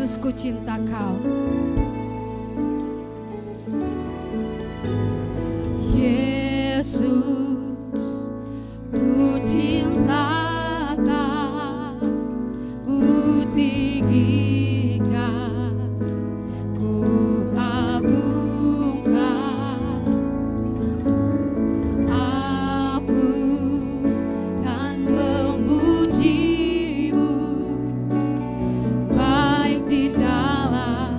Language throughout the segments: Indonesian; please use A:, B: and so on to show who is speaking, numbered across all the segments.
A: Yesus, ku cinta Kau. Yesus, ku cinta Kau, ku tinggikan, ku agungkan. Aku kan memuji-Mu, baik di dalam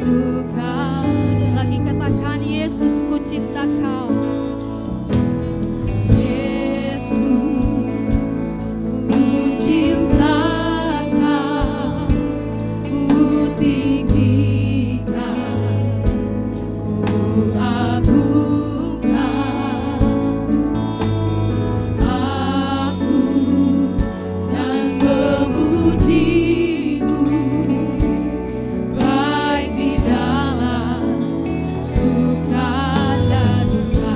A: suka. Lagi katakan, Yesus, ku cinta Kau. Suka dan duka.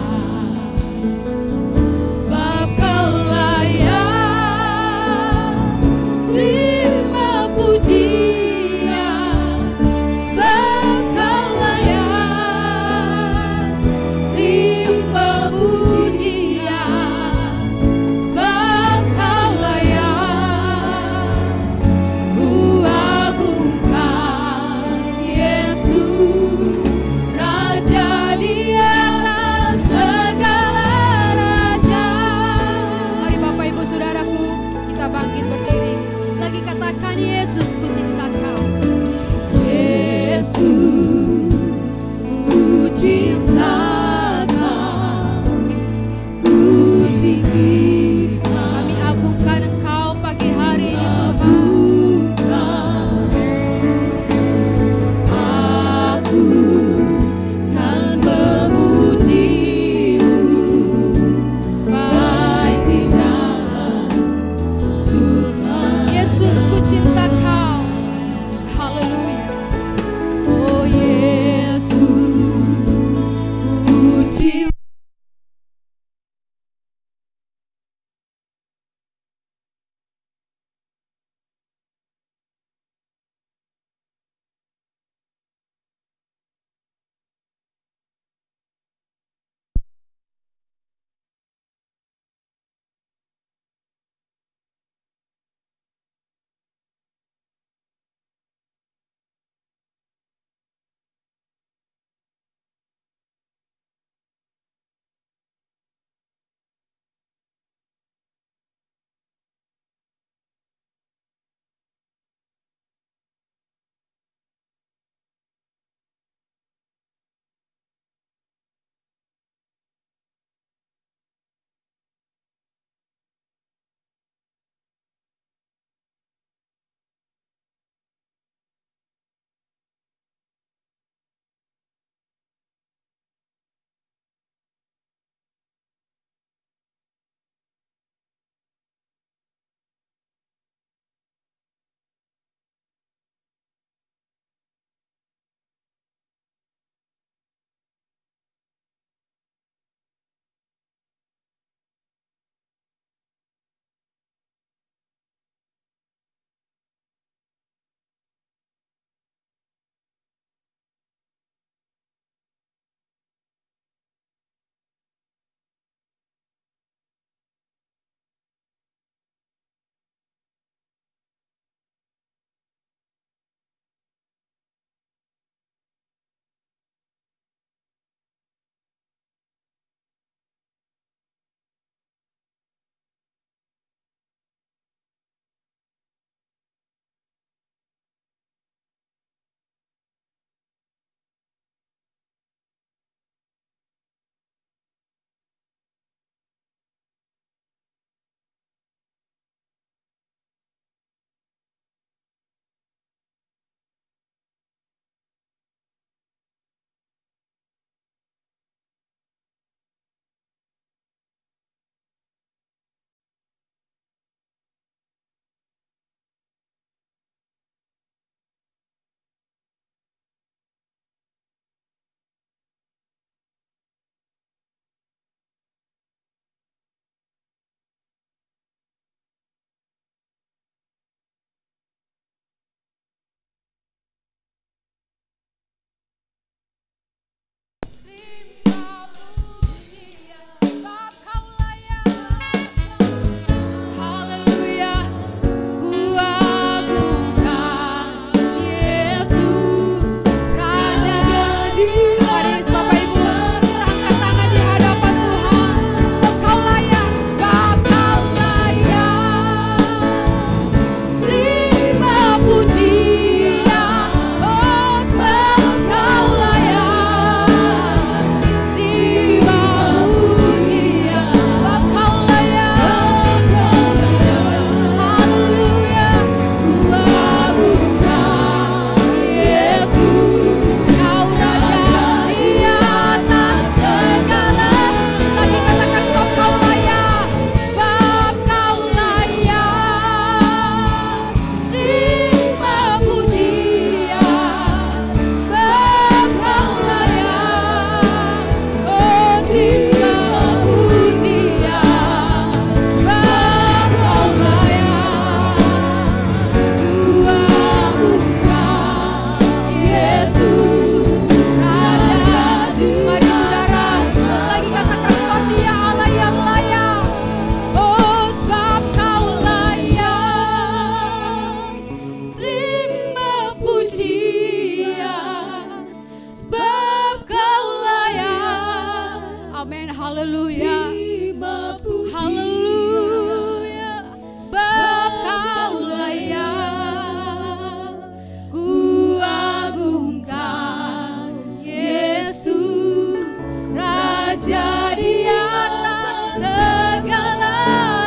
A: Amin, haleluya.
B: Terima pujian.
A: Haleluya. Sebab Kaulah yang ku agungkan, Yesus, Raja di atas segala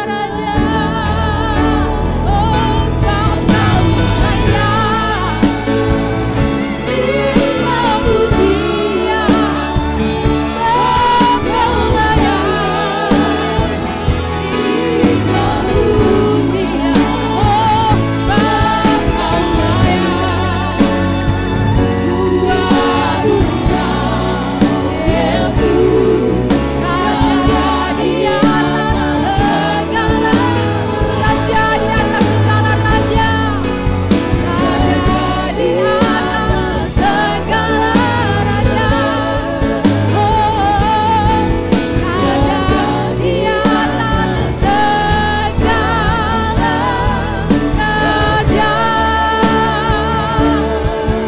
A: raja. Oh, sebab Kaulah yang terima pujian. Sebab Kaulah yang terima pujian. Oh, sebab Kaulah yang ku agungkan, Yesus, Raja di atas segala raja, di atas segala raja. Raja di atas segala raja. Oh, Raja di atas segala raja.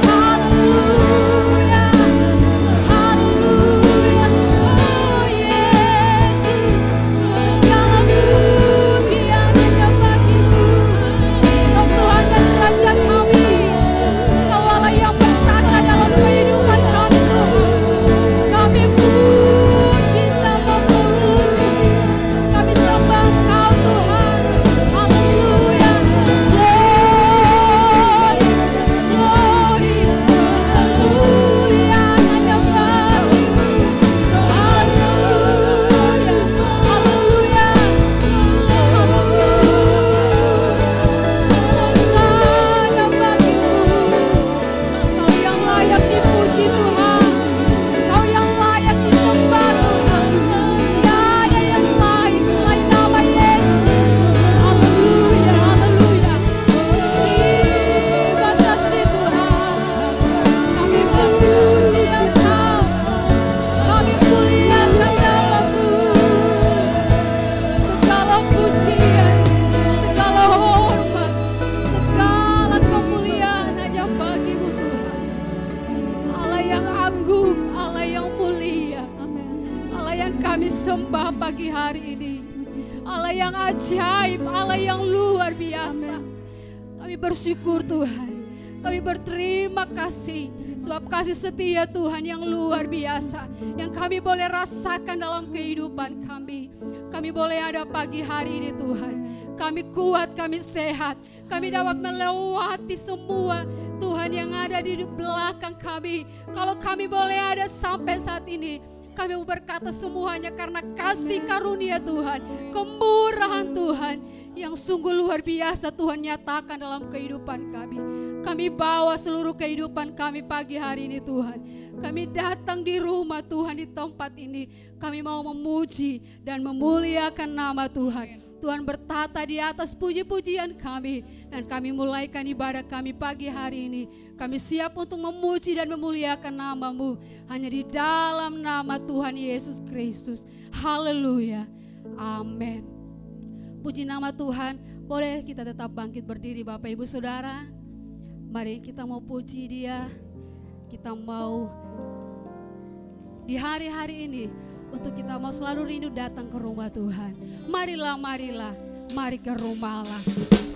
A: Haleluya, haleluya. Oh Yesus, segala pujian hanya bagi-Mu. Kau Tuhan dan Raja kami. Kau Allah yang bertata dalam kehidupan kami, Tuhan. Kami puji nama-Mu. Kami sembah Kau, Tuhan. Haleluya. Glory, glory, kemuliaan hanya bagi-Mu. Haleluya, haleluya, hosana bagi-Mu. Kau yang layak dipuji, Tuhan. Kau yang layak disembah, Tuhan. Tiada yang lain selain nama Yesus. Haleluya, haleluya. Terima kasih, Tuhan. Kami puji Engkau. Kami muliakan nama-Mu. Segala pujian, segala hormat, segala kemuliaan hanya bagi-Mu, Tuhan. Allah yang agung, Allah yang mulia, Allah yang kami sembah pagi hari ini, Allah yang ajaib, Allah yang luar biasa. Kami bersyukur, Tuhan. Kami berterima kasih sebab kasih setia Tuhan yang luar biasa yang kami boleh rasakan dalam kehidupan kami. Kami boleh ada pagi hari ini, Tuhan. Kami kuat, kami sehat. Kami dapat melewati semua, Tuhan, yang ada di belakang kami. Kalau kami boleh ada sampai saat ini, kami berkata semuanya karena kasih karunia Tuhan, kemurahan Tuhan yang sungguh luar biasa Tuhan nyatakan dalam kehidupan kami. Kami bawa seluruh kehidupan kami pagi hari ini, Tuhan. Kami datang di rumah Tuhan, di tempat ini. Kami mau memuji dan memuliakan nama Tuhan. Tuhan bertata di atas puji-pujian kami. Dan kami mulaikan ibadah kami pagi hari ini. Kami siap untuk memuji dan memuliakan nama-Mu. Hanya di dalam nama Tuhan Yesus Kristus. Haleluya. Amin. Puji nama Tuhan. Boleh kita tetap bangkit berdiri, Bapak Ibu Saudara. Mari kita mau puji Dia. Kita mau di hari-hari ini untuk kita mau selalu rindu datang ke rumah Tuhan. Marilah, marilah, mari ke rumah Allah.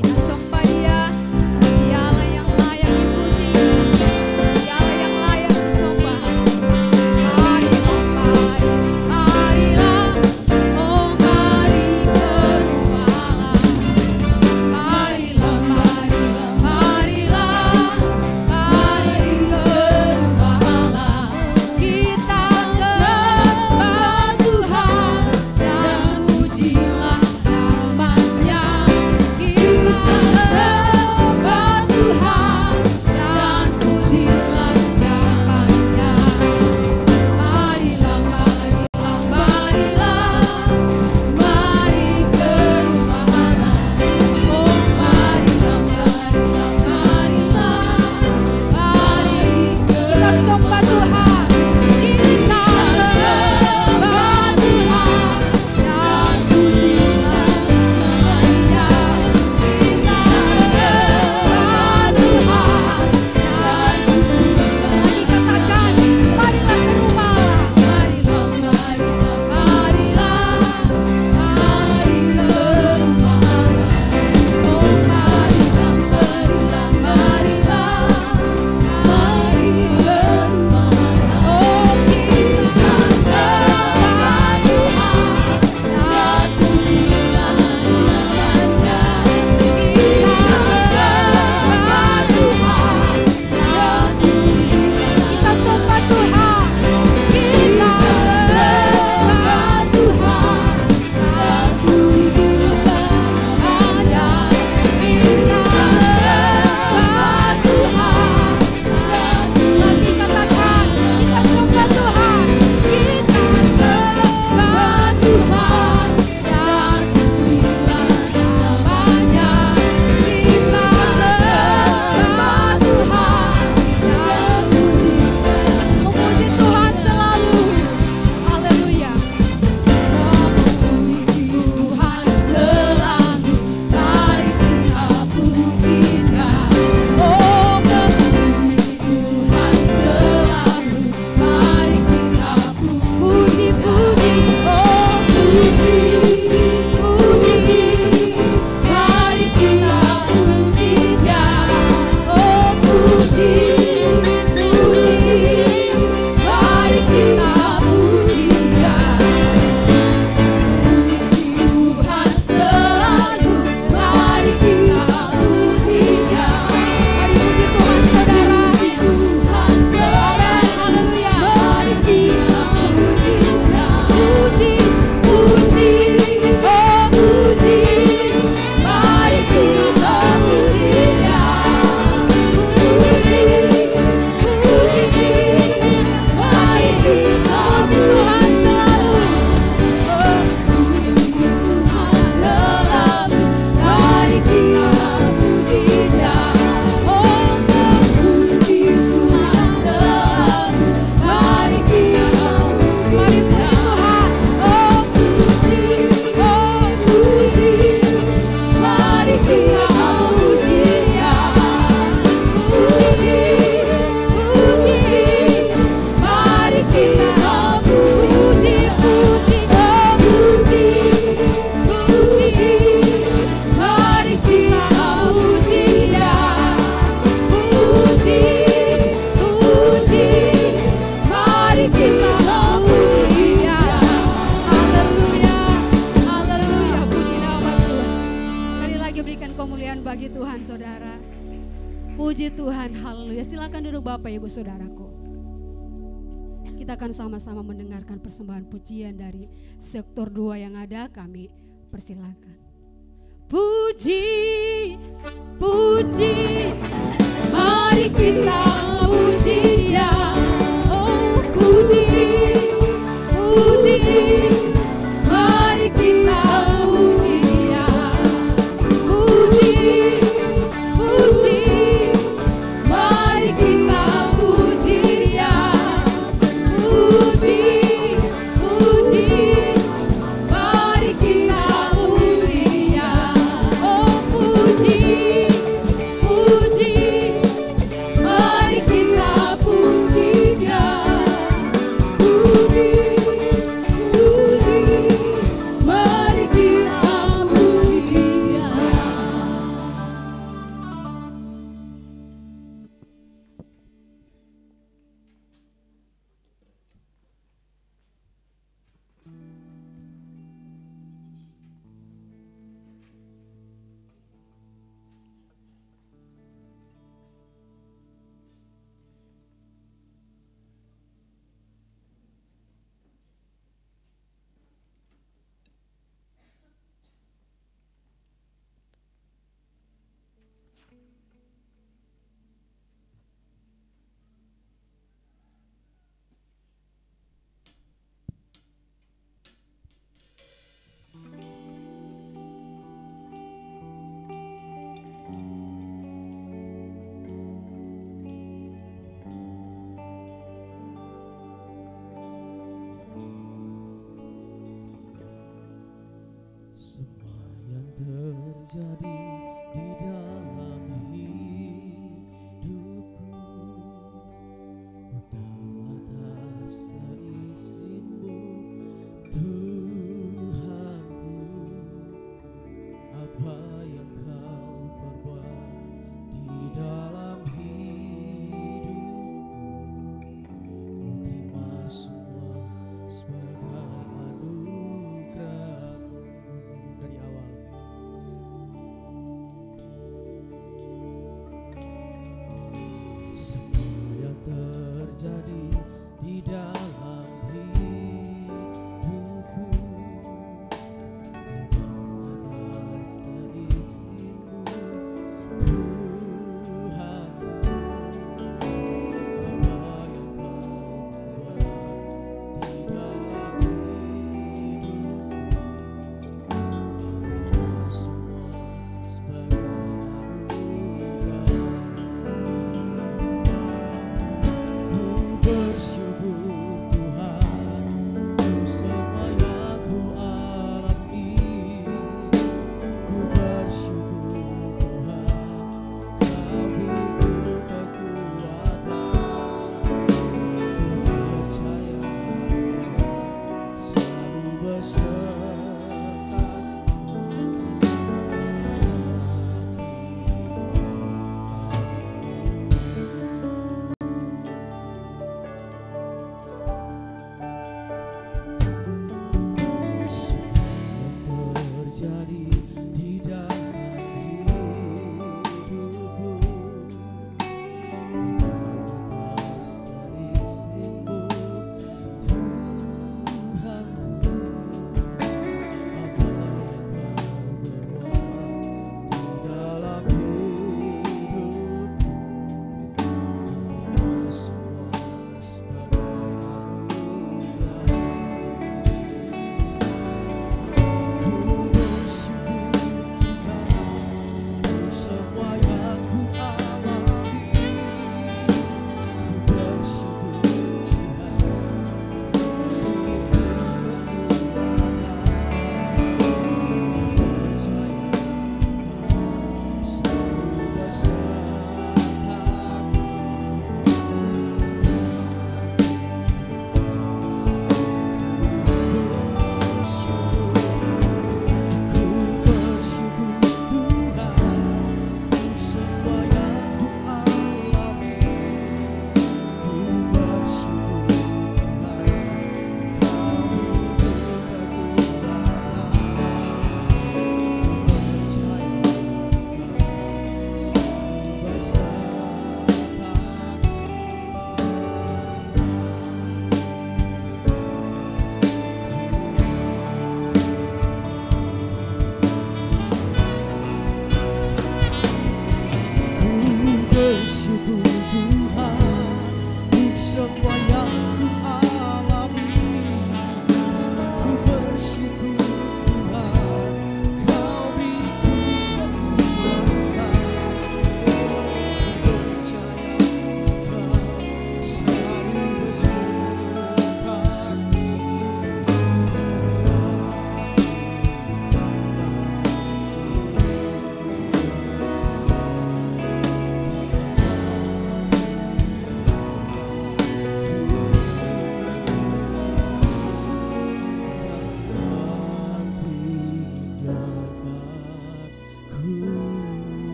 A: Kita sembah Dia. Dia Allah yang layak dipuji. Dia Allah yang layak disembah. Marilah, marilah, oh mari ke rumah Allah. Marilah, marilah, marilah, mari ke rumah Allah. Kita sembah Tuhan dan pujilah nama-Nya. Kita Puji Tuhan, haleluya. Silakan duduk Bapak Ibu Saudaraku. Kita akan sama-sama mendengarkan persembahan pujian dari sektor 2 yang ada, kami persilakan. Puji, puji, mari kita puji Dia. Oh puji, puji, mari kita puji Dia. Puji, puji, mari kita puji Dia. Puji, puji, mari kita puji Dia. Oh puji, puji, mari kita puji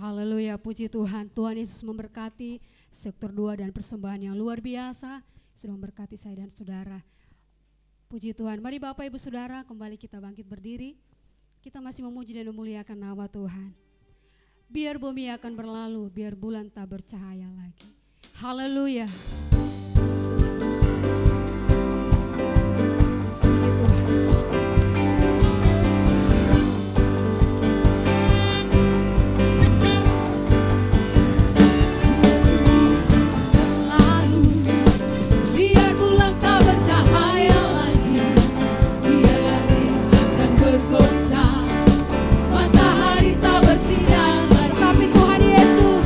A: Haleluya, puji Tuhan. Tuhan Yesus memberkati sektor 2 dan persembahan yang luar biasa. Sudah memberkati saya dan saudara. Puji Tuhan. Mari Bapak Ibu Saudara kembali kita bangkit berdiri. Kita masih memuji dan memuliakan nama Tuhan. Biar bumi akan berlalu, biar bulan tak bercahaya lagi. Haleluya.
B: Tetapi Tuhan Yesus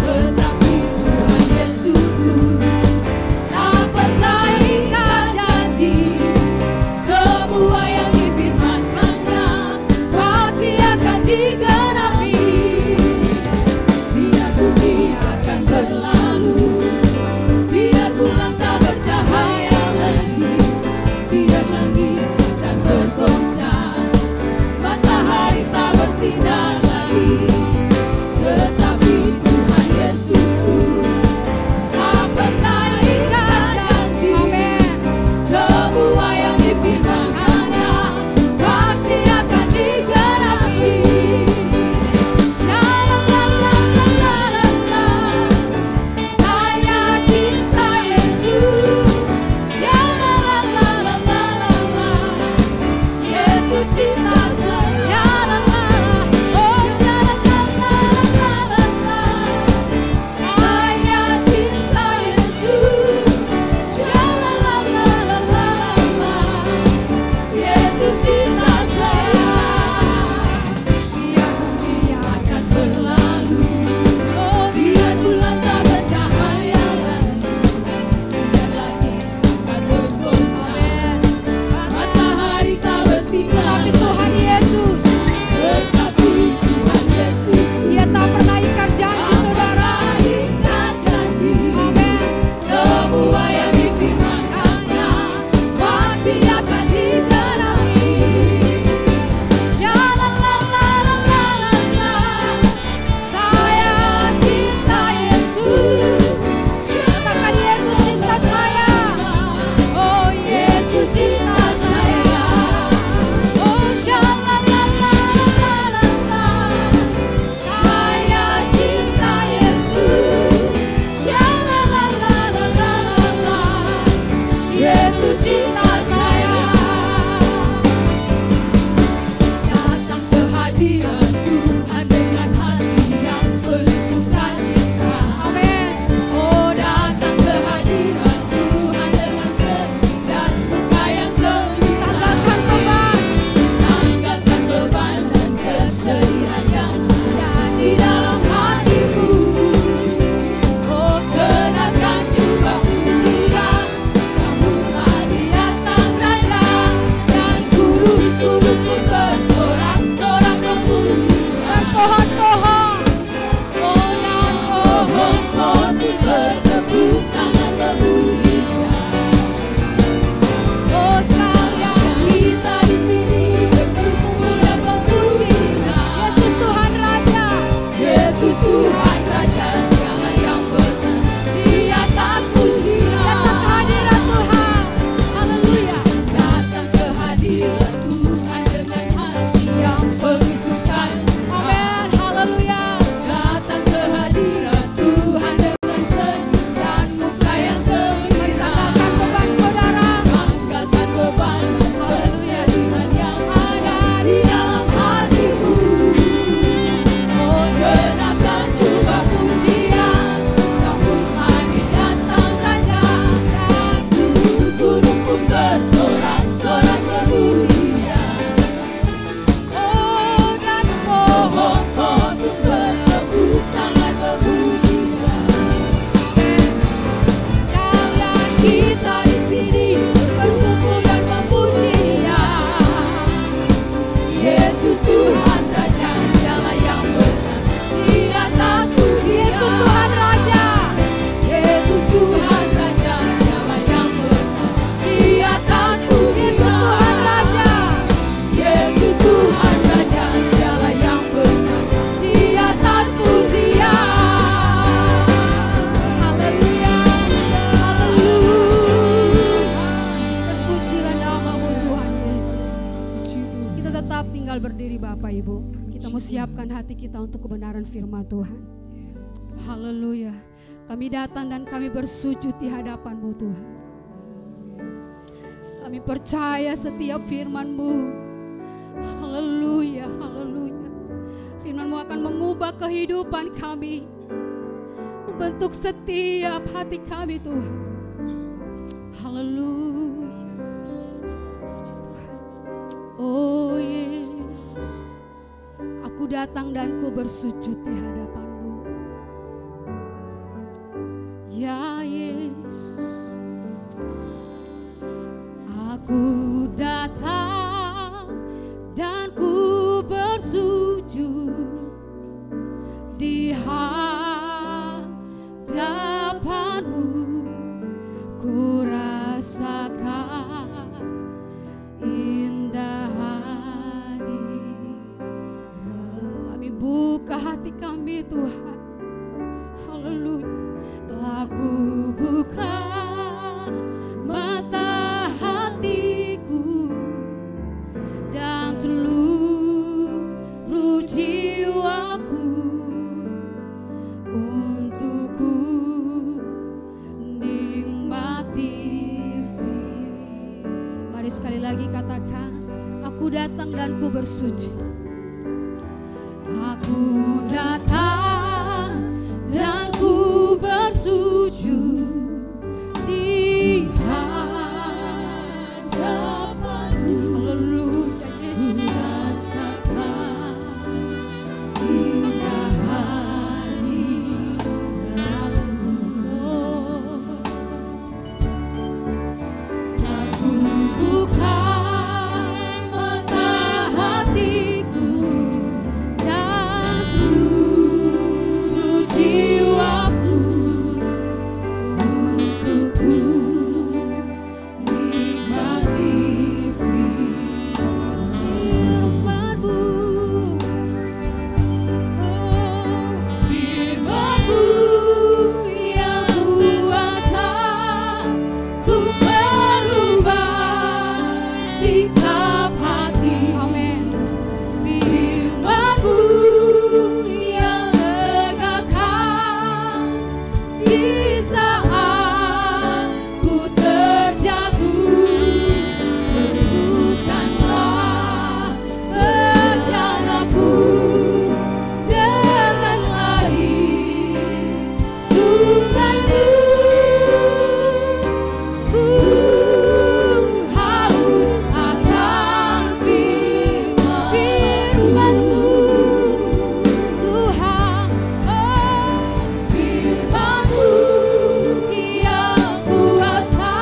A: tinggal berdiri Bapak Ibu. Kita mau siapkan hati kita untuk kebenaran firman Tuhan. Haleluya. Kami datang dan kami bersujud di hadapan-Mu Tuhan. Kami percaya setiap firman-Mu. Haleluya, haleluya. Firman-Mu akan mengubah kehidupan kami, membentuk setiap hati kami Tuhan. Haleluya. Oh Yesus, aku datang dan ku bersujud di hadapan-Mu. Ya Yesus, aku datang dan ku bersujud di hadapan-Mu. Ku rasakan indah hadir-Mu. Kami buka hati kami Tuhan. Haleluya. Telah ku buka mata hatiku dan seluruh jiwaku untuk ku nikmati firman. Mari sekali lagi katakan, aku datang dan ku bersujud. Aku datang dan ku bersujud di hadapan-Mu. Haleluya Yesus. Rasakan indah hadir-Mu. Aku buka mata hatiku dan seluruh jiwaku untuk ku nikmati firman-Mu. Firman-Mu yang kuasa untuk merubah sikap hati. Amin. Firman-Mu yang tegakkan di saat ku terjatuh. Tentukanlah rencanaku dengan lain sungai-Mu. Ku haus akan firman-Mu Tuhan. Firman-Mu yang kuasa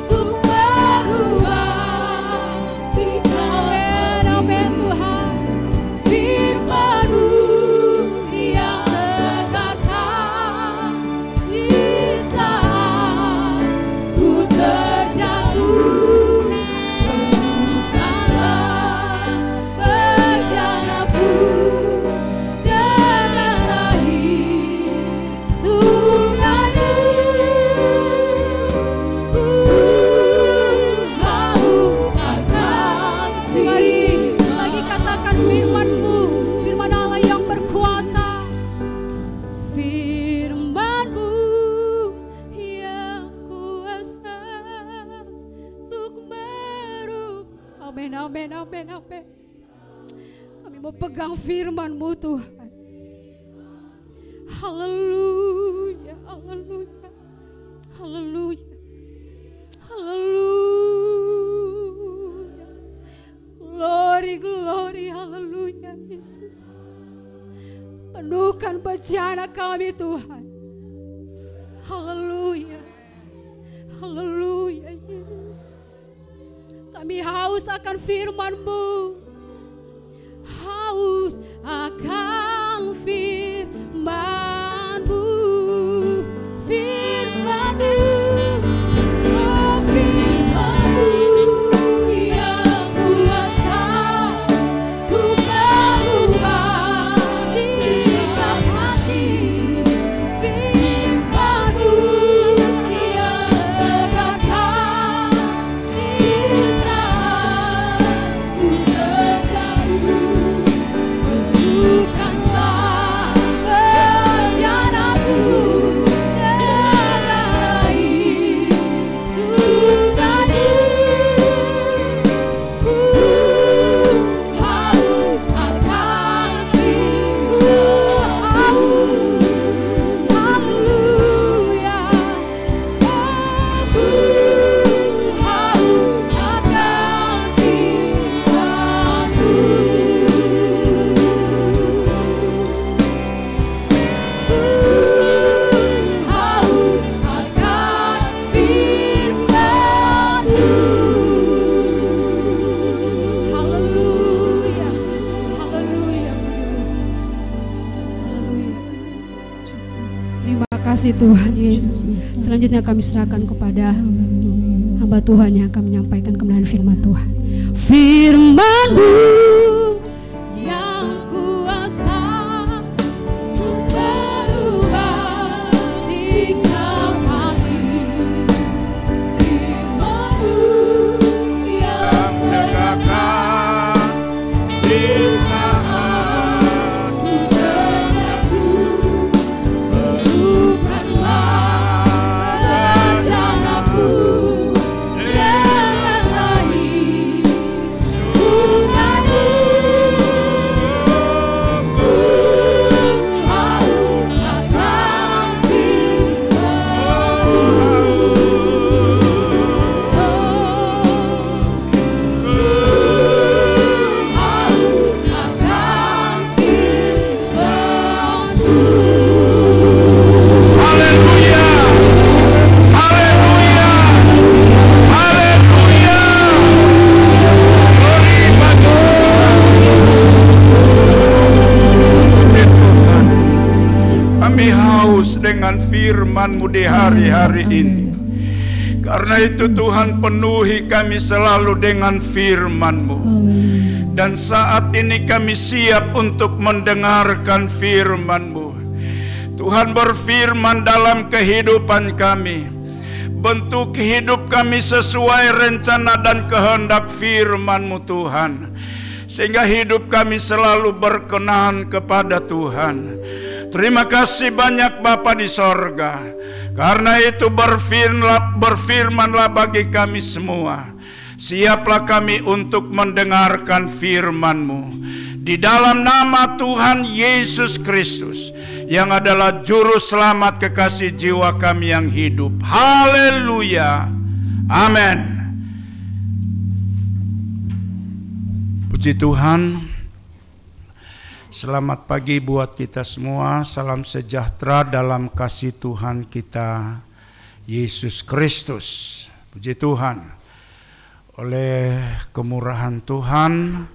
A: untuk merubah sikap. Amin Tuhan. Firman-Mu yang tegakkan di saat ku terjatuh. Tentukanlah rencanaku dengan lain sungai-Mu. Ku haus akan. Mari lagi katakan firman-Mu, firman Allah yang berkuasa. Firman-Mu yang kuasa untuk merubah. Amin, amin, amin, amin. Kami mau pegang firman-Mu Tuhan. Haleluya, haleluya, haleluya, haleluya. Glory, glory, haleluya Yesus. Penuhkan bejana kami Tuhan. Haleluya, haleluya Yesus. Kami haus akan firman-Mu. Haus akan firman-Mu. Firman-Mu. Oh, firman-Mu yang kuasa untuk merubah sikap hati. Firman-Mu yang tegakkan di saat ku terjatuh. Puji Tuhan Yesus. Selanjutnya kami serahkan kepada hamba Tuhan yang akan menyampaikan kebenaran firman Tuhan. Firman-Mu yang kuasa untuk berubah sikap hati. Firman-Mu yang
B: tegakkan di saat ku terjatuh.
A: Bukanlah rencanaku dengan lain. Sungguh ku harus akan firman-Mu. Harus akan firman-Mu.
B: Haleluya, haleluya, haleluya. Glory bagi Tuhan. Kami haus dengan firman-Mu di hari-hari ini. Karena itu Tuhan, penuhi kami selalu dengan firman-Mu. Dan saat ini kami siap untuk mendengarkan firman-Mu. Tuhan berfirman dalam kehidupan kami. Bentuk hidup kami sesuai rencana dan kehendak firman-Mu Tuhan. Sehingga hidup kami selalu berkenan kepada Tuhan. Terima kasih banyak Bapa di sorga. Karena itu berfirmanlah bagi kami semua. Siaplah kami untuk mendengarkan firman-Mu. Di dalam nama Tuhan Yesus Kristus, yang adalah juru selamat kekasih jiwa kami yang hidup. Haleluya. Amin. Puji Tuhan. Selamat pagi buat kita semua. Salam sejahtera dalam kasih Tuhan kita Yesus Kristus. Puji Tuhan. Oleh kemurahan Tuhan,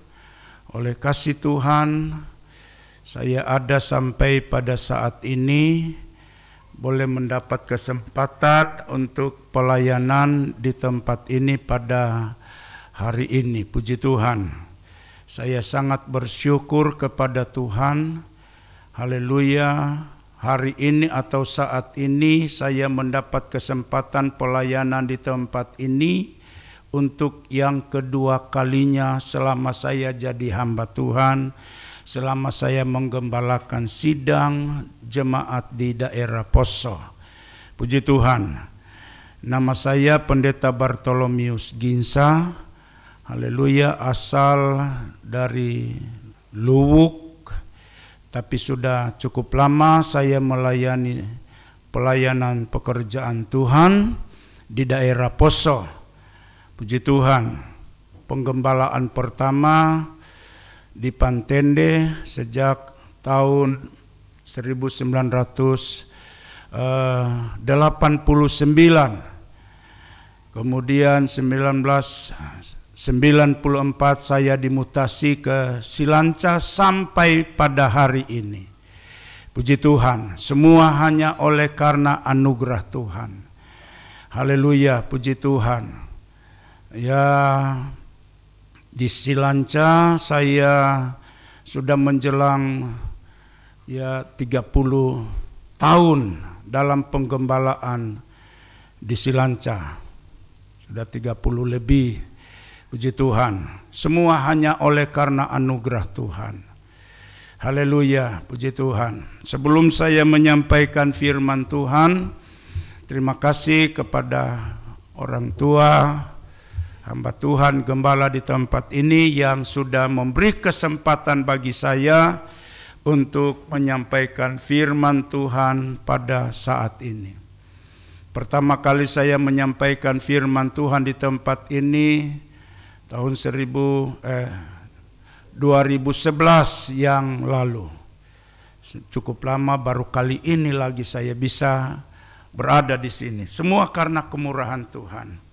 B: oleh kasih Tuhan, saya ada sampai pada saat ini, boleh mendapat kesempatan untuk pelayanan di tempat ini pada hari ini. Puji Tuhan. Saya sangat bersyukur kepada Tuhan. Haleluya. Hari ini atau saat ini saya mendapat kesempatan pelayanan di tempat ini untuk yang kedua kalinya selama saya jadi hamba Tuhan. Selama saya menggembalakan sidang jemaat di daerah Poso. Puji Tuhan. Nama saya Pendeta Bartolomius Ginsa. Haleluya, asal dari Luwuk. Tapi sudah cukup lama saya melayani pelayanan pekerjaan Tuhan di daerah Poso. Puji Tuhan. Penggembalaan pertama di Pantende sejak tahun 1989. Kemudian 1994 saya dimutasi ke Silanca sampai pada hari ini. Puji Tuhan, semua hanya oleh karena anugerah Tuhan. Haleluya, puji Tuhan. Ya, di Silanca saya sudah menjelang 30 tahun dalam penggembalaan di Silanca. Sudah 30 lebih. Puji Tuhan. Semua hanya oleh karena anugerah Tuhan. Haleluya, puji Tuhan. Sebelum saya menyampaikan firman Tuhan, terima kasih kepada orang tua hamba Tuhan gembala di tempat ini yang sudah memberi kesempatan bagi saya untuk menyampaikan firman Tuhan pada saat ini. Pertama kali saya menyampaikan firman Tuhan di tempat ini tahun 2011 yang lalu. Cukup lama, baru kali ini lagi saya bisa berada di sini. Semua karena kemurahan Tuhan.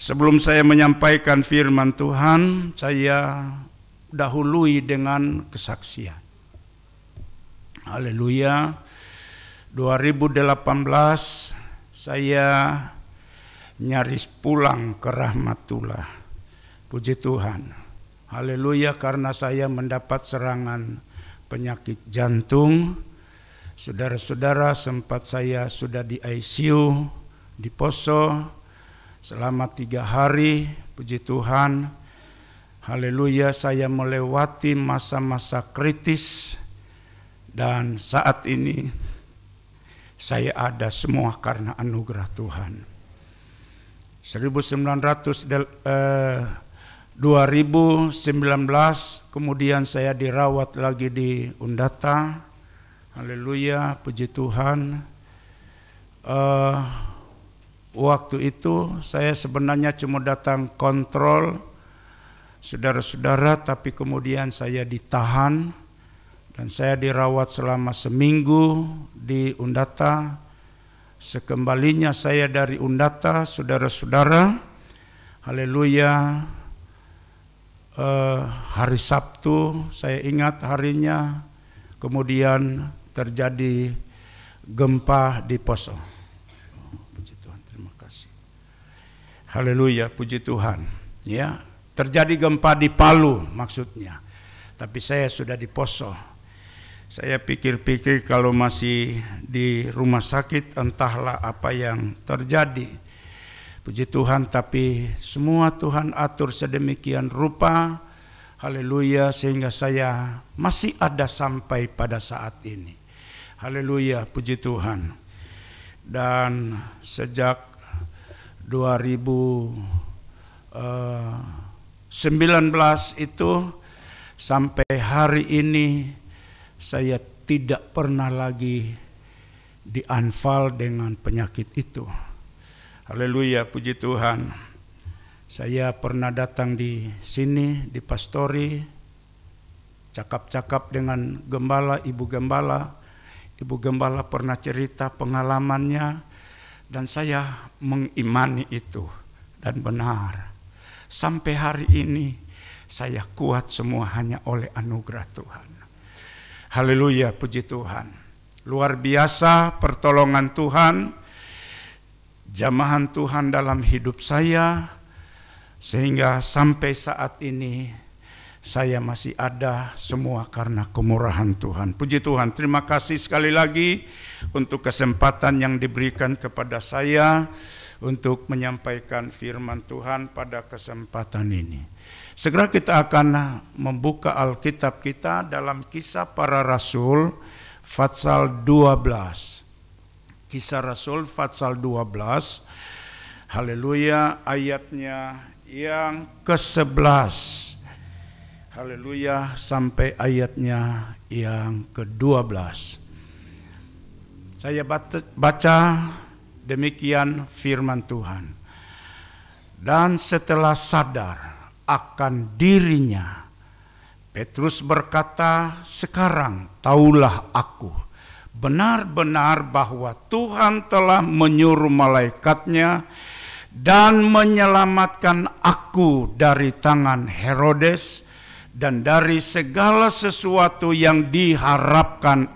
B: Sebelum saya menyampaikan firman Tuhan, saya dahului dengan kesaksian. Haleluya. 2018 saya nyaris pulang ke Rahmatullah. Puji Tuhan. Haleluya, karena saya mendapat serangan penyakit jantung. Saudara-saudara, sempat saya sudah di ICU, di Poso selama 3 hari. Puji Tuhan. Haleluya, saya melewati masa-masa kritis. Dan saat ini saya ada semua karena anugerah Tuhan. 2019 kemudian saya dirawat lagi di Undata. Haleluya, puji Tuhan. Waktu itu saya sebenarnya cuma datang kontrol, saudara-saudara, tapi kemudian saya ditahan dan saya dirawat selama seminggu di Undata. Sekembalinya saya dari Undata, saudara-saudara, haleluya, hari Sabtu, saya ingat harinya, kemudian terjadi gempa di Poso. Puji Tuhan, terima kasih. Haleluya, puji Tuhan. Ya, terjadi gempa di Palu maksudnya, tapi saya sudah di Poso. Saya pikir-pikir kalau masih di rumah sakit entahlah apa yang terjadi. Puji Tuhan, tapi semua Tuhan atur sedemikian rupa. Haleluya, sehingga saya masih ada sampai pada saat ini. Haleluya, puji Tuhan. Dan sejak 2019 itu sampai hari ini saya tidak pernah lagi dianfal dengan penyakit itu. Haleluya, puji Tuhan. Saya pernah datang di sini, di pastori, cakap-cakap dengan gembala, ibu gembala. Ibu gembala pernah cerita pengalamannya, dan saya mengimani itu, dan benar. Sampai hari ini, saya kuat semua hanya oleh anugerah Tuhan. Haleluya, puji Tuhan. Luar biasa pertolongan Tuhan, jamahan Tuhan dalam hidup saya, sehingga sampai saat ini saya masih ada semua karena kemurahan Tuhan. Puji Tuhan, terima kasih sekali lagi untuk kesempatan yang diberikan kepada saya untuk menyampaikan firman Tuhan pada kesempatan ini. Segera kita akan membuka Alkitab kita dalam Kisah Para Rasul Fatsal 12. Kisah Rasul Fatsal 12. Haleluya, ayatnya yang ke-11. Haleluya, sampai ayatnya yang ke-12. Saya baca demikian firman Tuhan. Dan setelah sadar akan dirinya, Petrus berkata, "Sekarang taulah aku benar-benar bahwa Tuhan telah menyuruh malaikatnya dan menyelamatkan aku dari tangan Herodes dan dari segala sesuatu yang diharapkan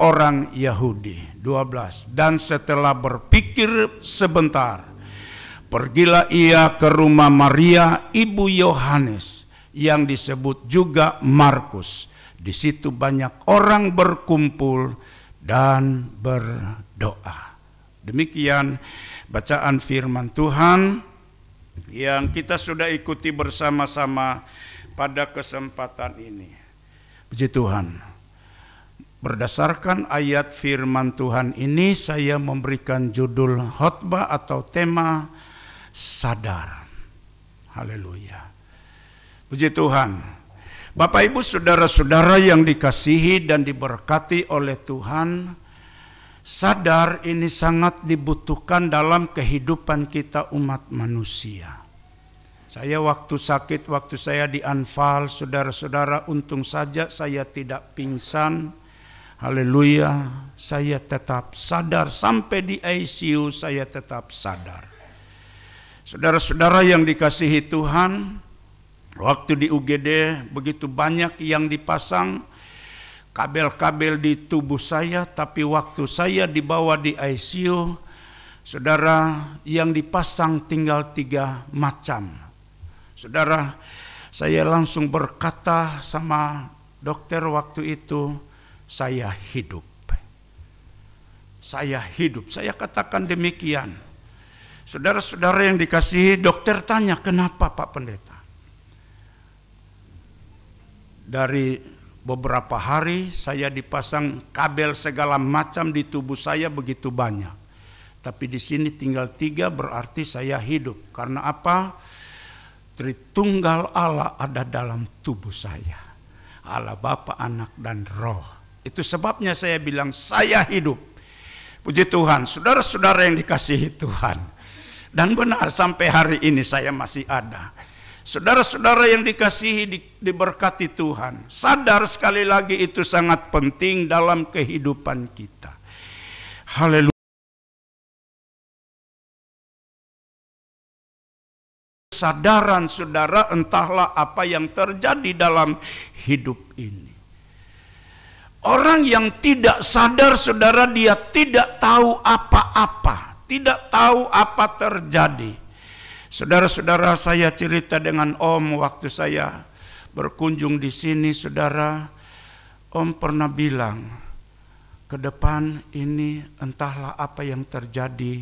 B: orang Yahudi." 12. Dan setelah berpikir sebentar, pergilah ia ke rumah Maria, ibu Yohanes, yang disebut juga Markus. Di situ banyak orang berkumpul dan berdoa. Demikian bacaan firman Tuhan yang kita sudah ikuti bersama-sama pada kesempatan ini. Puji Tuhan. Berdasarkan ayat firman Tuhan ini, saya memberikan judul khotbah atau tema sadar. Haleluya. Puji Tuhan. Bapak Ibu saudara-saudara yang dikasihi dan diberkati oleh Tuhan, sadar ini sangat dibutuhkan dalam kehidupan kita umat manusia. Saya waktu sakit, waktu saya dianfal, saudara-saudara, untung saja saya tidak pingsan. Haleluya, saya tetap sadar. Sampai di ICU saya tetap sadar. Saudara-saudara yang dikasihi Tuhan, waktu di UGD begitu banyak yang dipasang. kabel-kabel di tubuh saya, tapi waktu saya dibawa di ICU, saudara, yang dipasang tinggal 3 macam. Saudara, saya langsung berkata sama dokter waktu itu, saya hidup. Saya hidup. Saya katakan demikian. Saudara-saudara yang dikasihi, dokter tanya, kenapa Pak Pendeta? Dari beberapa hari saya dipasang kabel segala macam di tubuh saya begitu banyak. Tapi di sini tinggal 3, berarti saya hidup. Karena apa? Tritunggal Allah ada dalam tubuh saya. Allah Bapa, Anak, dan Roh. Itu sebabnya saya bilang saya hidup. Puji Tuhan, saudara-saudara yang dikasihi Tuhan. Dan benar sampai hari ini saya masih ada. Saudara-saudara yang dikasihi, diberkati Tuhan. Sadar sekali lagi itu sangat penting dalam kehidupan kita. Haleluya. Kesadaran saudara, entahlah apa yang terjadi dalam hidup ini. Orang yang tidak sadar saudara, dia tidak tahu apa-apa, tidak tahu apa terjadi. Saudara-saudara, saya cerita dengan Om waktu saya berkunjung di sini, saudara. Om pernah bilang, ke depan ini entahlah apa yang terjadi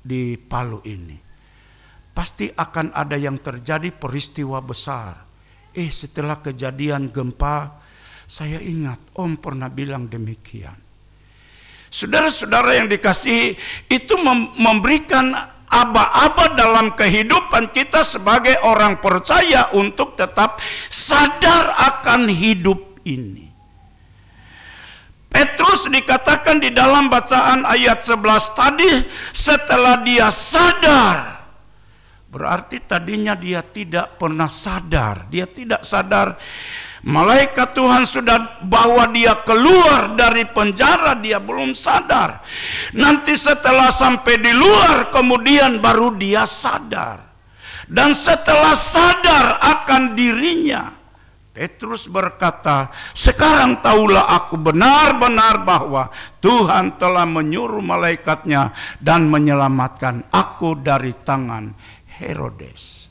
B: di Palu ini. Pasti akan ada yang terjadi peristiwa besar. Setelah kejadian gempa, saya ingat Om pernah bilang demikian. Saudara-saudara yang dikasihi, itu memberikan aba-aba dalam kehidupan kita sebagai orang percaya untuk tetap sadar akan hidup ini. Petrus dikatakan di dalam bacaan ayat 11 tadi, setelah dia sadar, berarti tadinya dia tidak pernah sadar. Dia tidak sadar. Malaikat Tuhan sudah bawa dia keluar dari penjara, dia belum sadar. Nanti setelah sampai di luar, kemudian baru dia sadar. Dan setelah sadar akan dirinya, Petrus berkata, sekarang tahulah aku benar-benar bahwa Tuhan telah menyuruh malaikatnya dan menyelamatkan aku dari tangan Herodes.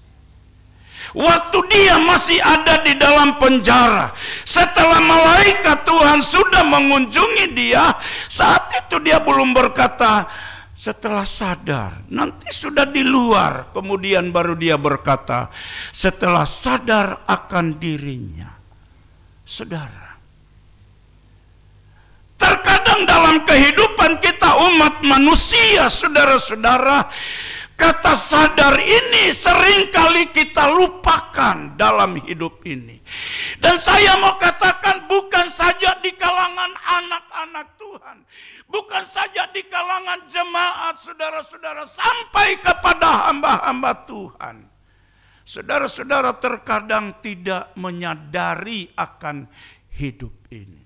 B: Waktu dia masih ada di dalam penjara, setelah malaikat Tuhan sudah mengunjungi dia, saat itu dia belum berkata setelah sadar. Nanti sudah di luar, kemudian baru dia berkata setelah sadar akan dirinya. Saudara, terkadang dalam kehidupan kita umat manusia, saudara-saudara, kata sadar ini seringkali kita lupakan dalam hidup ini. Dan saya mau katakan bukan saja di kalangan anak-anak Tuhan, bukan saja di kalangan jemaat, saudara-saudara, sampai kepada hamba-hamba Tuhan. Saudara-saudara terkadang tidak menyadari akan hidup ini.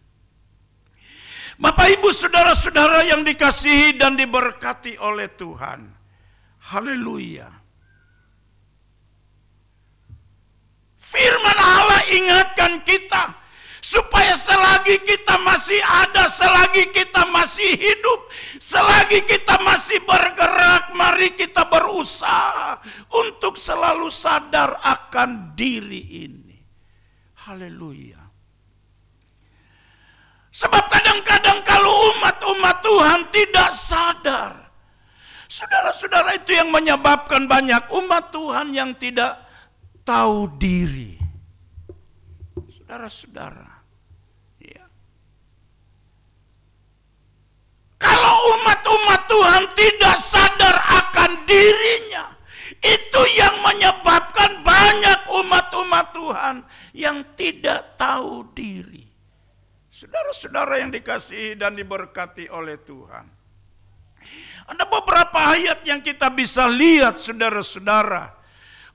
B: Bapak Ibu saudara-saudara yang dikasihi dan diberkati oleh Tuhan. Haleluya. Firman Allah ingatkan kita supaya selagi kita masih ada, selagi kita masih hidup, selagi kita masih bergerak, mari kita berusaha untuk selalu sadar akan diri ini. Haleluya. Sebab kadang-kadang kalau umat-umat Tuhan tidak sadar, saudara-saudara, itu yang menyebabkan banyak umat Tuhan yang tidak tahu diri. Saudara-saudara, ya. Kalau umat-umat Tuhan tidak sadar akan dirinya, itu yang menyebabkan banyak umat-umat Tuhan yang tidak tahu diri. Saudara-saudara yang dikasihi dan diberkati oleh Tuhan. Ada beberapa ayat yang kita bisa lihat, saudara-saudara,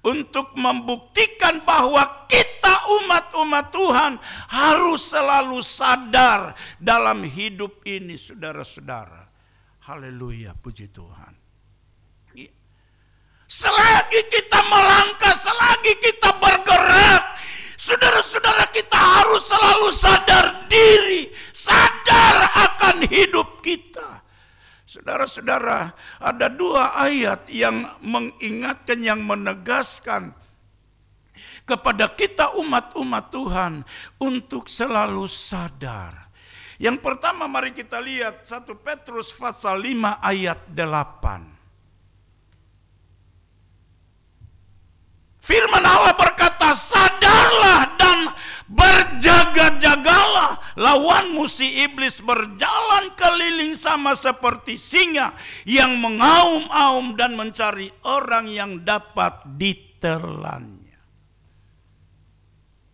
B: untuk membuktikan bahwa kita umat-umat Tuhan harus selalu sadar dalam hidup ini, saudara-saudara. Haleluya, puji Tuhan. Selagi kita melangkah, selagi kita bergerak, Saudara-saudara, kita harus selalu sadar diri, sadar akan hidup kita. Saudara-saudara, ada 2 ayat yang mengingatkan, yang menegaskan kepada kita umat-umat Tuhan untuk selalu sadar. Yang pertama, mari kita lihat 1 Petrus pasal 5 ayat 8. Firman Allah berkata, sadarlah dan berjaga-jagalah. Lawanmu si iblis berjalan keliling sama seperti singa yang mengaum-aum dan mencari orang yang dapat ditelannya.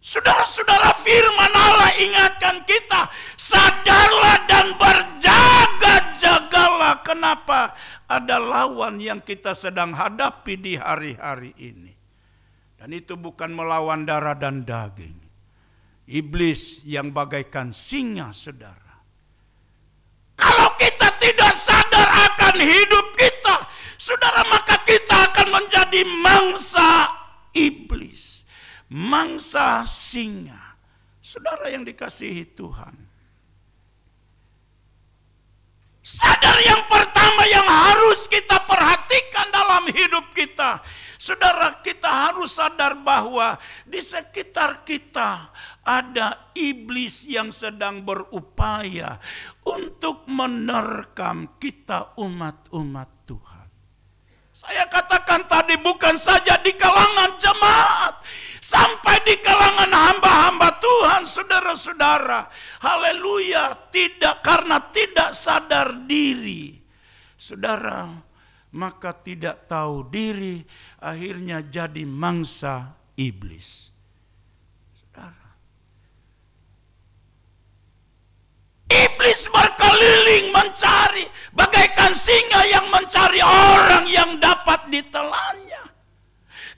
B: Saudara-saudara, firman Allah ingatkan kita, sadarlah dan berjaga-jagalah. Kenapa? Ada lawan yang kita sedang hadapi di hari-hari ini. Dan itu bukan melawan darah dan daging. Iblis yang bagaikan singa, saudara. Kalau kita tidak sadar akan hidup kita, saudara, maka kita akan menjadi mangsa iblis, mangsa singa. Saudara yang dikasihi Tuhan, sadar yang pertama yang harus kita perhatikan dalam hidup kita. Saudara, kita harus sadar bahwa di sekitar kita ada iblis yang sedang berupaya untuk menerkam kita umat-umat Tuhan. Saya katakan tadi, bukan saja di kalangan jemaat, sampai di kalangan hamba-hamba Tuhan, saudara-saudara. Haleluya, karena tidak sadar diri. Saudara, maka tidak tahu diri, akhirnya jadi mangsa iblis. Saudara, iblis berkeliling mencari, bagaikan singa yang mencari orang yang dapat ditelannya.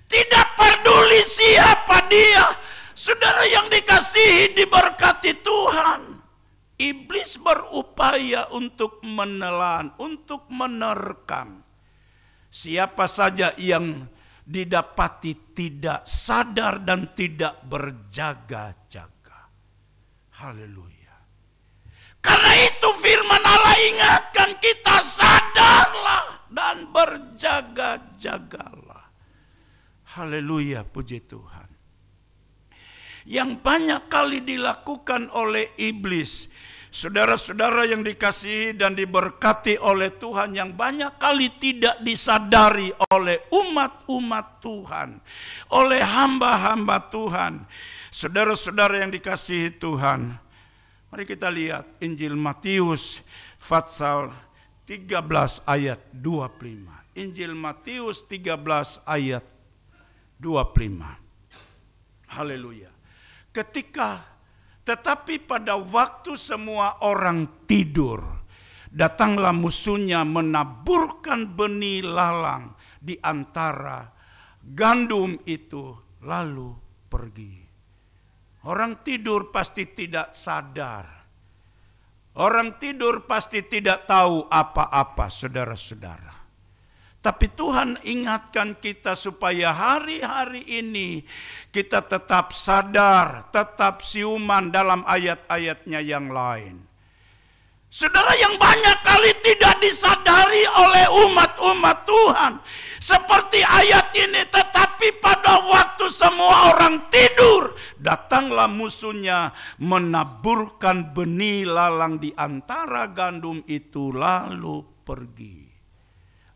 B: Tidak peduli siapa dia. Saudara yang dikasihi, diberkati Tuhan, iblis berupaya untuk menelan, untuk menerkam. Siapa saja yang didapati tidak sadar dan tidak berjaga-jaga. Haleluya. Karena itu firman Allah ingatkan kita, sadarlah dan berjaga-jagalah. Haleluya, puji Tuhan. Yang banyak kali dilakukan oleh iblis, saudara-saudara yang dikasihi dan diberkati oleh Tuhan, yang banyak kali tidak disadari oleh umat-umat Tuhan, oleh hamba-hamba Tuhan. Saudara-saudara yang dikasihi Tuhan, mari kita lihat Injil Matius pasal 13 ayat 25. Injil Matius 13 ayat 25. Haleluya. Tetapi pada waktu semua orang tidur, datanglah musuhnya menaburkan benih lalang di antara gandum itu, lalu pergi. Orang tidur pasti tidak sadar. Orang tidur pasti tidak tahu apa-apa, saudara-saudara. Tapi Tuhan ingatkan kita supaya hari-hari ini kita tetap sadar, tetap siuman dalam ayat-ayatnya yang lain. Saudara, yang banyak kali tidak disadari oleh umat-umat Tuhan. Seperti ayat ini, tetapi pada waktu semua orang tidur, datanglah musuhnya menaburkan benih lalang di antara gandum itu, lalu pergi.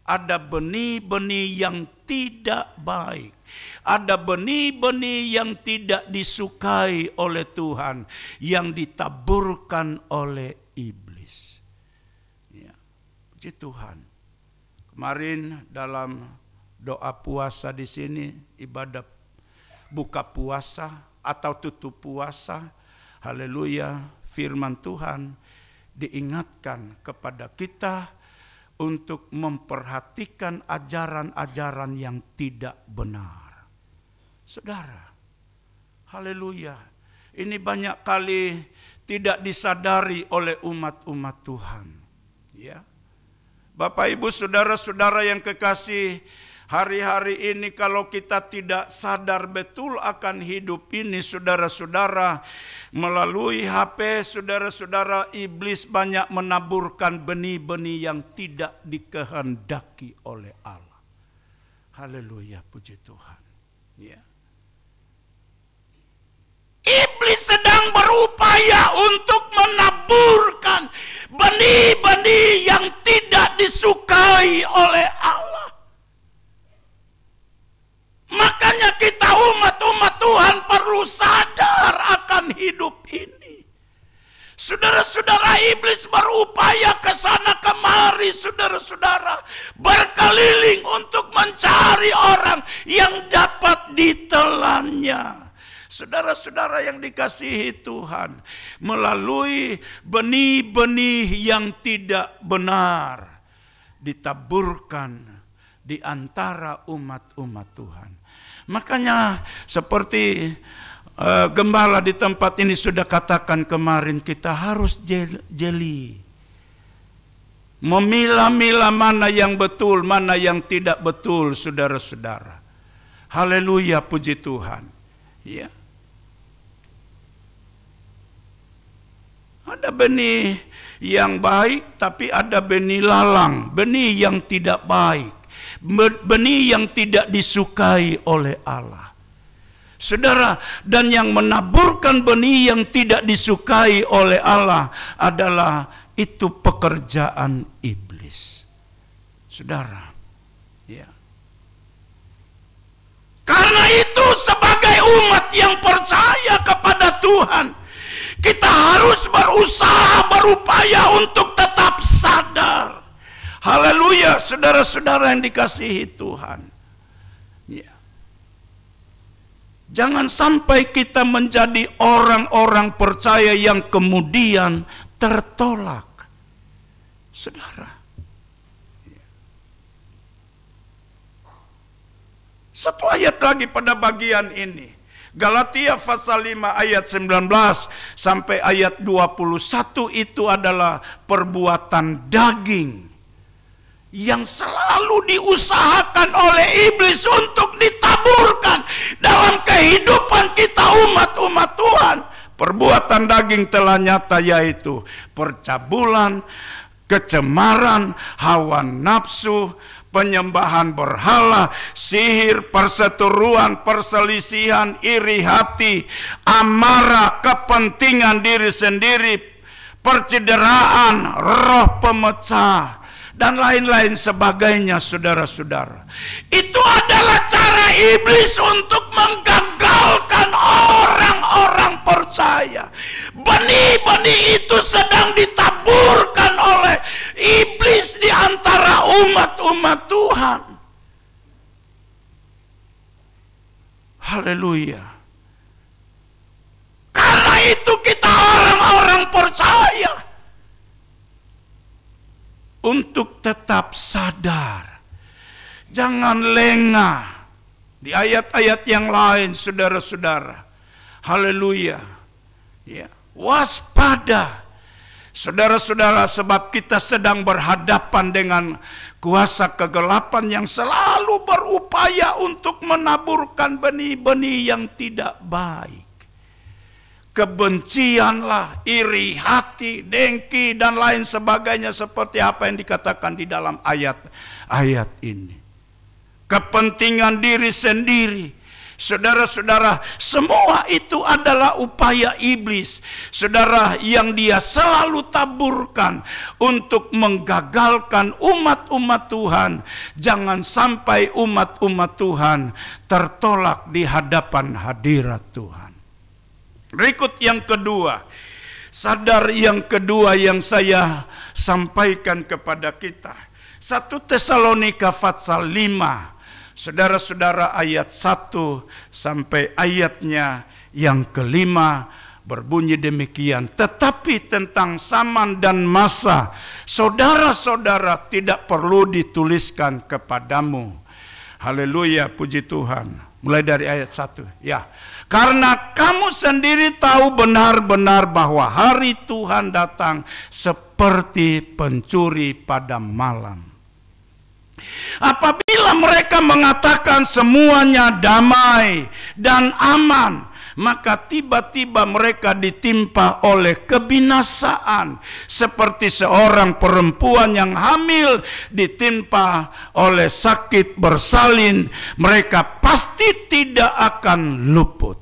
B: Ada benih-benih yang tidak baik. Ada benih-benih yang tidak disukai oleh Tuhan, yang ditaburkan oleh iblis. Ya, puji Tuhan. Kemarin dalam doa puasa di sini, ibadah buka puasa atau tutup puasa, haleluya, firman Tuhan diingatkan kepada kita untuk memperhatikan ajaran-ajaran yang tidak benar. Saudara, haleluya, ini banyak kali tidak disadari oleh umat-umat Tuhan. Ya, Bapak Ibu saudara-saudara yang kekasih, Hari-hari ini kalau kita tidak sadar betul akan hidup ini, saudara-saudara, melalui HP, saudara-saudara, iblis banyak menaburkan benih-benih yang tidak dikehendaki oleh Allah. Haleluya, puji Tuhan. Ya. Iblis sedang berupaya untuk menaburkan benih-benih yang tidak disukai oleh Allah. Makanya kita umat-umat Tuhan perlu sadar akan hidup ini. Saudara-saudara, iblis berupaya ke sana kemari, saudara-saudara, berkeliling untuk mencari orang yang dapat ditelannya. Saudara-saudara yang dikasihi Tuhan, melalui benih-benih yang tidak benar ditaburkan di antara umat-umat Tuhan. Makanya seperti gembala di tempat ini sudah katakan kemarin, kita harus jeli. Memilah-milah mana yang betul, mana yang tidak betul, saudara-saudara. Haleluya, puji Tuhan. Ya. Ada benih yang baik, tapi ada benih lalang, benih yang tidak baik, benih yang tidak disukai oleh Allah. Saudara, dan yang menaburkan benih yang tidak disukai oleh Allah adalah itu pekerjaan iblis. Saudara, ya. Karena itu sebagai umat yang percaya kepada Tuhan, kita harus berusaha, berupaya untuk tetap sadar. Haleluya, saudara-saudara yang dikasihi Tuhan. Ya. Jangan sampai kita menjadi orang-orang percaya yang kemudian tertolak. Saudara. Ya. Satu ayat lagi pada bagian ini. Galatia pasal 5 ayat 19 sampai ayat 21 itu adalah perbuatan daging yang selalu diusahakan oleh iblis untuk ditaburkan dalam kehidupan kita umat-umat Tuhan. Perbuatan daging telah nyata, yaitu percabulan, kecemaran, hawa nafsu, penyembahan berhala, sihir, perseteruan, perselisihan, iri hati, amarah, kepentingan diri sendiri, percideraan, roh pemecah, dan lain-lain sebagainya, saudara-saudara. Itu adalah cara iblis untuk menggagalkan orang-orang percaya. Benih-benih itu sedang ditaburkan oleh iblis di antara umat-umat Tuhan. Haleluya. Karena itu kita orang-orang percaya untuk tetap sadar. Jangan lengah. Di ayat-ayat yang lain, saudara-saudara. Haleluya. Ya, waspada. Saudara-saudara, sebab kita sedang berhadapan dengan kuasa kegelapan yang selalu berupaya untuk menaburkan benih-benih yang tidak baik. Kebencianlah, iri hati, dengki, dan lain sebagainya, seperti apa yang dikatakan di dalam ayat-ayat ini. Kepentingan diri sendiri. Saudara-saudara, semua itu adalah upaya iblis. Saudara, yang dia selalu taburkan untuk menggagalkan umat-umat Tuhan. Jangan sampai umat-umat Tuhan tertolak di hadapan hadirat Tuhan. Berikut yang kedua, sadar yang kedua yang saya sampaikan kepada kita. 1 Tesalonika pasal 5, saudara-saudara, ayat 1 sampai ayatnya yang kelima berbunyi demikian. Tetapi tentang zaman dan masa, saudara-saudara, tidak perlu dituliskan kepadamu. Haleluya, puji Tuhan. Mulai dari ayat 1. Ya. Karena kamu sendiri tahu benar-benar bahwa hari Tuhan datang seperti pencuri pada malam. Apabila mereka mengatakan semuanya damai dan aman, maka tiba-tiba mereka ditimpa oleh kebinasaan, seperti seorang perempuan yang hamil ditimpa oleh sakit bersalin. Mereka pasti tidak akan luput.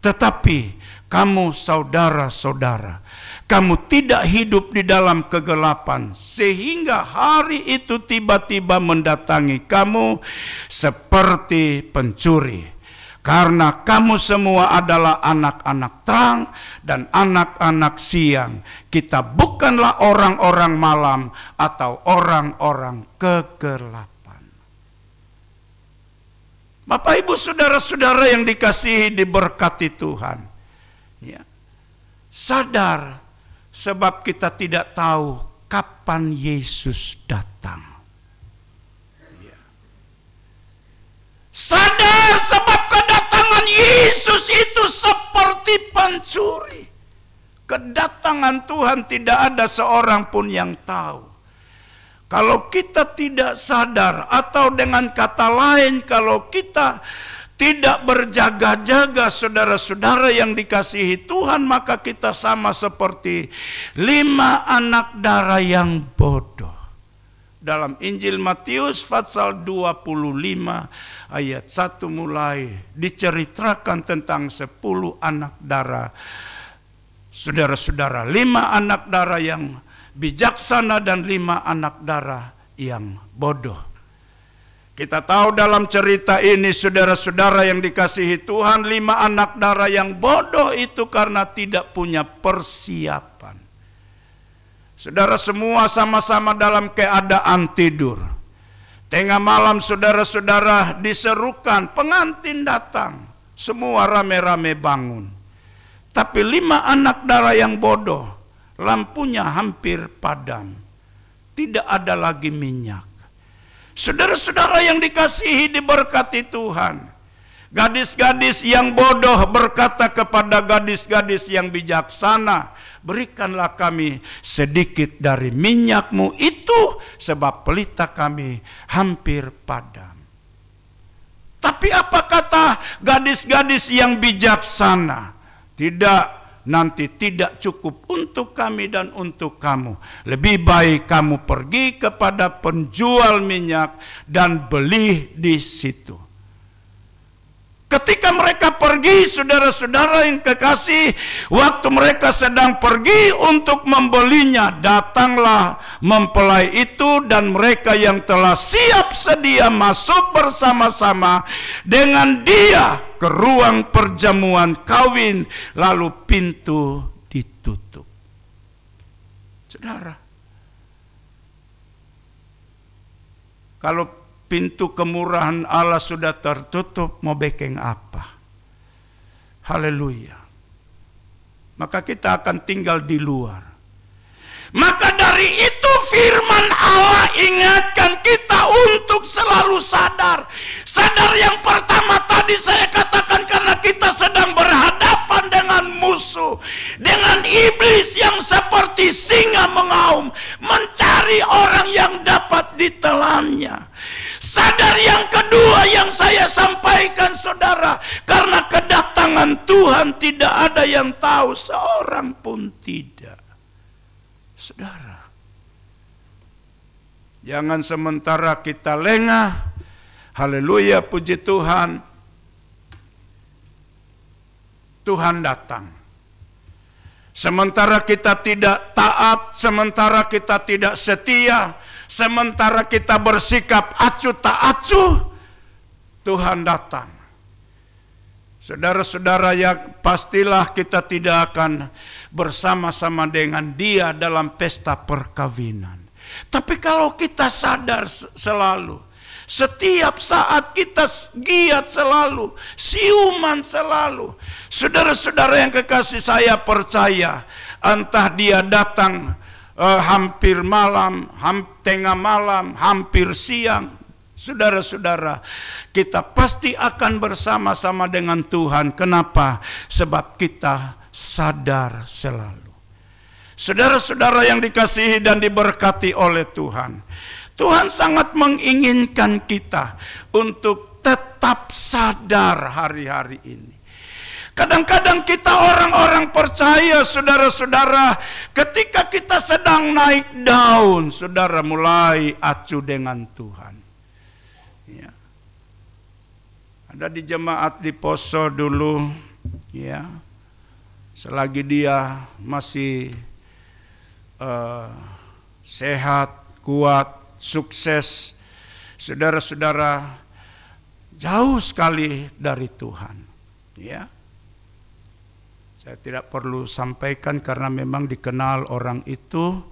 B: Tetapi kamu saudara-saudara, kamu tidak hidup di dalam kegelapan, sehingga hari itu tiba-tiba mendatangi kamu seperti pencuri. Karena kamu semua adalah anak-anak terang dan anak-anak siang. Kita bukanlah orang-orang malam atau orang-orang kegelapan. Bapak, Ibu, saudara-saudara yang dikasihi, diberkati Tuhan. Ya. Sadar, sebab kita tidak tahu kapan Yesus datang. Ya. Sadar, sebab kedatangan Yesus itu seperti pencuri. Kedatangan Tuhan tidak ada seorang pun yang tahu. Kalau kita tidak sadar, atau dengan kata lain, kalau kita tidak berjaga-jaga, saudara-saudara yang dikasihi Tuhan, maka kita sama seperti 5 anak darah yang bodoh. Dalam Injil Matius pasal 25 ayat 1 mulai diceritakan tentang 10 anak darah. Saudara-saudara, 5 anak darah yang bijaksana dan 5 anak darah yang bodoh. Kita tahu dalam cerita ini, saudara-saudara yang dikasihi Tuhan, 5 anak darah yang bodoh itu karena tidak punya persiapan. Saudara, semua sama-sama dalam keadaan tidur. Tengah malam saudara-saudara diserukan, pengantin datang. Semua rame-rame bangun. Tapi 5 anak darah yang bodoh, lampunya hampir padam. Tidak ada lagi minyak. Saudara-saudara yang dikasihi, diberkati Tuhan. Gadis-gadis yang bodoh berkata kepada gadis-gadis yang bijaksana, berikanlah kami sedikit dari minyakmu itu, sebab pelita kami hampir padam. Tapi apa kata gadis-gadis yang bijaksana? Tidak, nanti tidak cukup untuk kami dan untuk kamu. Lebih baik kamu pergi kepada penjual minyak dan beli di situ. Ketika mereka pergi, saudara-saudara yang kekasih, waktu mereka sedang pergi untuk membelinya, datanglah mempelai itu dan mereka yang telah siap sedia masuk bersama-sama dengan dia ke ruang perjamuan kawin, lalu pintu ditutup. Saudara, kalau pintu kemurahan Allah sudah tertutup, mau bekeng apa? Haleluya. Maka kita akan tinggal di luar. Maka dari itu firman Allah ingatkan kita untuk selalu sadar. Sadar yang pertama tadi saya katakan, karena kita sedang berhadapan dengan musuh, dengan iblis yang seperti singa mengaum, mencari orang yang dapat ditelannya. Sadar yang kedua yang saya sampaikan, saudara, karena kedatangan Tuhan tidak ada yang tahu, seorang pun tidak. Saudara, jangan sementara kita lengah, haleluya, puji Tuhan, Tuhan datang. Sementara kita tidak taat, sementara kita tidak setia, sementara kita bersikap acuh tak acuh, Tuhan datang. Saudara-saudara, ya pastilah kita tidak akan bersama-sama dengan dia dalam pesta perkawinan. Tapi kalau kita sadar selalu, setiap saat kita giat selalu, siuman selalu. Saudara-saudara yang kekasih, saya percaya entah dia datang hampir malam, tengah malam, hampir siang, saudara-saudara, kita pasti akan bersama-sama dengan Tuhan. Kenapa? Sebab kita sadar selalu. Saudara-saudara yang dikasihi dan diberkati oleh Tuhan, Tuhan sangat menginginkan kita untuk tetap sadar hari-hari ini. Kadang-kadang kita orang-orang percaya, saudara-saudara, ketika kita sedang naik daun, saudara mulai acuh dengan Tuhan. Ya. Ada di jemaat di Poso dulu, ya, selagi dia masih sehat, kuat, sukses, saudara-saudara, jauh sekali dari Tuhan. Ya. Saya tidak perlu sampaikan karena memang dikenal orang itu.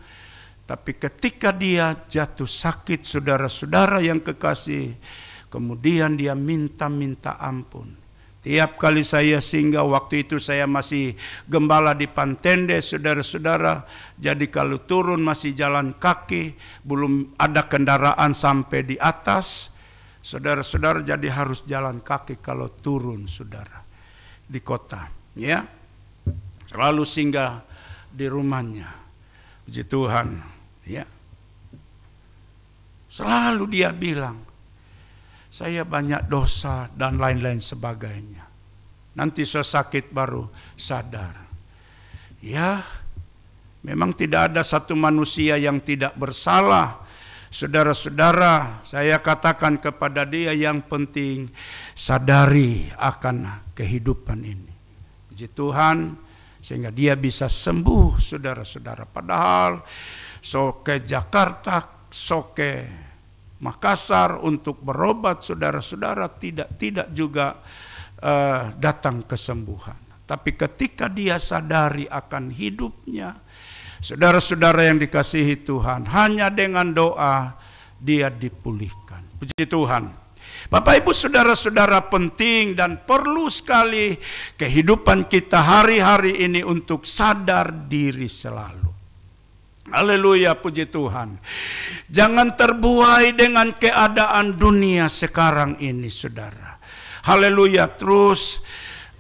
B: Tapi ketika dia jatuh sakit, saudara-saudara yang kekasih, kemudian dia minta ampun. Tiap kali saya singgah, waktu itu saya masih gembala di Pantende, saudara-saudara. Jadi kalau turun masih jalan kaki, belum ada kendaraan sampai di atas. Saudara-saudara jadi harus jalan kaki kalau turun, saudara, di kota. Ya. Selalu singgah di rumahnya. Puji Tuhan, ya. Selalu dia bilang, saya banyak dosa dan lain-lain sebagainya. Nanti saya sakit baru sadar. Ya, memang tidak ada satu manusia yang tidak bersalah. Saudara-saudara, saya katakan kepada dia, yang penting sadari akan kehidupan ini. Puji Tuhan, sehingga dia bisa sembuh, saudara-saudara. Padahal soke Jakarta, soke Makassar untuk berobat, saudara-saudara, tidak juga datang kesembuhan. Tapi ketika dia sadari akan hidupnya, saudara-saudara yang dikasihi Tuhan, hanya dengan doa dia dipulihkan. Puji Tuhan. Bapak Ibu saudara-saudara, penting dan perlu sekali kehidupan kita hari-hari ini untuk sadar diri selalu. Haleluya, puji Tuhan. Jangan terbuai dengan keadaan dunia sekarang ini, saudara. Haleluya, terus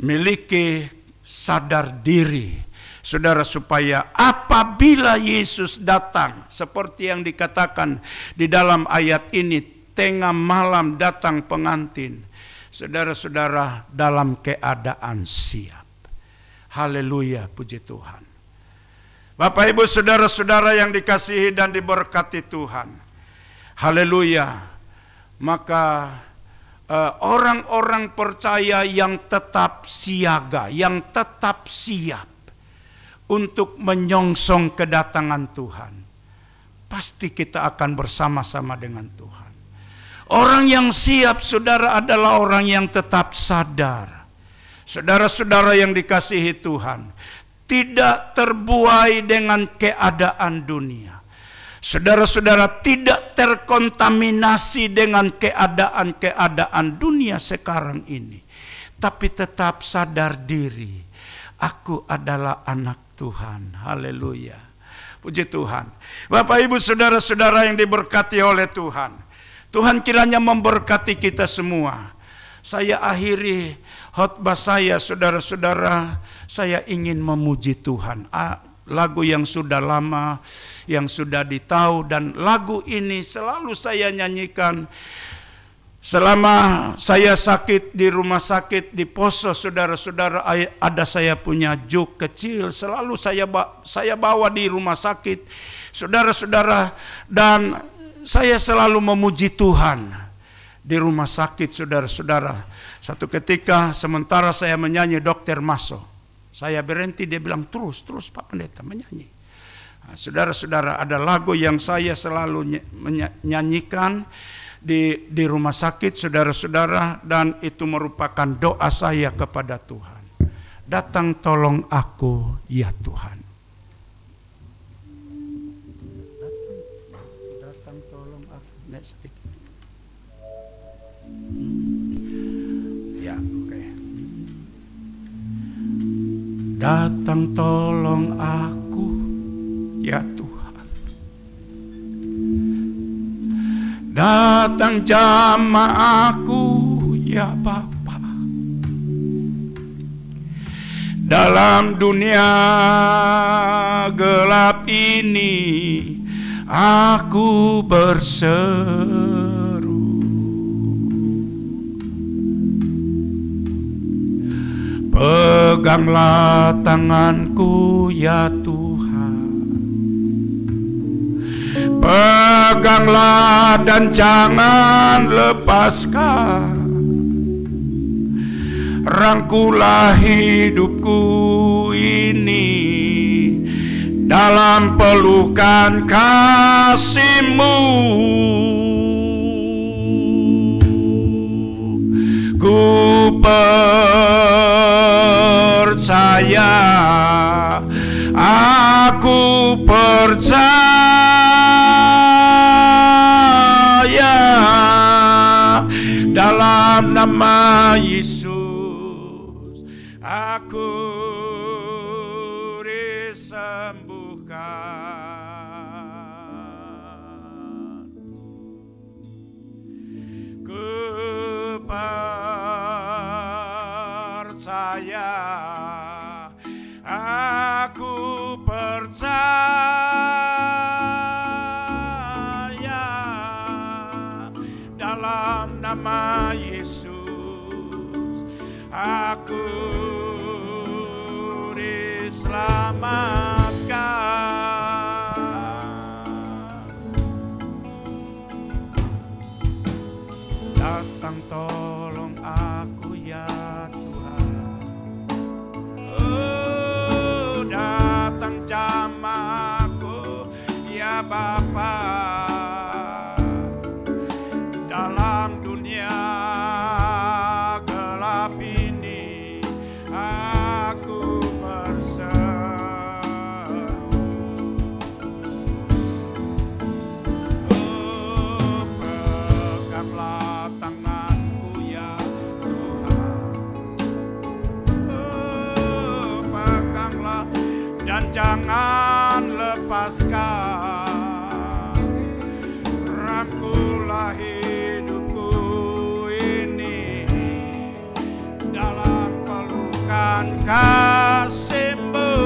B: miliki sadar diri, saudara, supaya apabila Yesus datang, seperti yang dikatakan di dalam ayat ini, tengah malam datang pengantin, saudara-saudara, dalam keadaan siap. Haleluya, puji Tuhan. Bapak Ibu saudara-saudara yang dikasihi dan diberkati Tuhan, haleluya. Maka orang-orang percaya yang tetap siaga, yang tetap siap untuk menyongsong kedatangan Tuhan, pasti kita akan bersama-sama dengan Tuhan. Orang yang siap, saudara, adalah orang yang tetap sadar. Saudara-saudara yang dikasihi Tuhan, tidak terbuai dengan keadaan dunia. Saudara-saudara, tidak terkontaminasi dengan keadaan dunia sekarang ini. Tapi tetap sadar diri, aku adalah anak Tuhan. Haleluya, puji Tuhan. Bapak Ibu saudara-saudara yang diberkati oleh Tuhan, Tuhan kiranya memberkati kita semua. Saya akhiri khotbah saya, saudara-saudara, saya ingin memuji Tuhan. Lagu yang sudah lama, yang sudah ditahu, dan lagu ini selalu saya nyanyikan selama saya sakit di rumah sakit di Poso, saudara-saudara. Ada saya punya juk kecil, selalu saya bawa di rumah sakit, saudara-saudara, dan saya selalu memuji Tuhan di rumah sakit, saudara-saudara. Satu ketika sementara saya menyanyi Dokter Maso, saya berhenti, dia bilang terus Pak Pendeta menyanyi. Nah, saudara-saudara, ada lagu yang saya selalu menyanyikan di rumah sakit, saudara-saudara, dan itu merupakan doa saya kepada Tuhan. Datang tolong aku ya Tuhan. Ya, oke. Datang tolong aku ya Tuhan. Datang jamah aku ya Bapa. Dalam dunia gelap ini aku berseru. Peganglah tanganku ya Tuhan, peganglah dan jangan lepaskan. Rangkulah hidupku ini dalam pelukan kasih-Mu. Ku percaya, aku percaya dalam nama Yesus aku disembuhkan. Ku percaya, aku percaya dalam nama Yesus aku diselamatkan. Datang tolong aku ya Tuhan, oh datang jamaahku ya Bapa. Dalam dunia gelap ini aku berseru, oh peganglah tanganku ya Tuhan, oh peganglah dan jangan lepaskan. Rangkulah hidupku ini dalam pelukan kasih-Mu.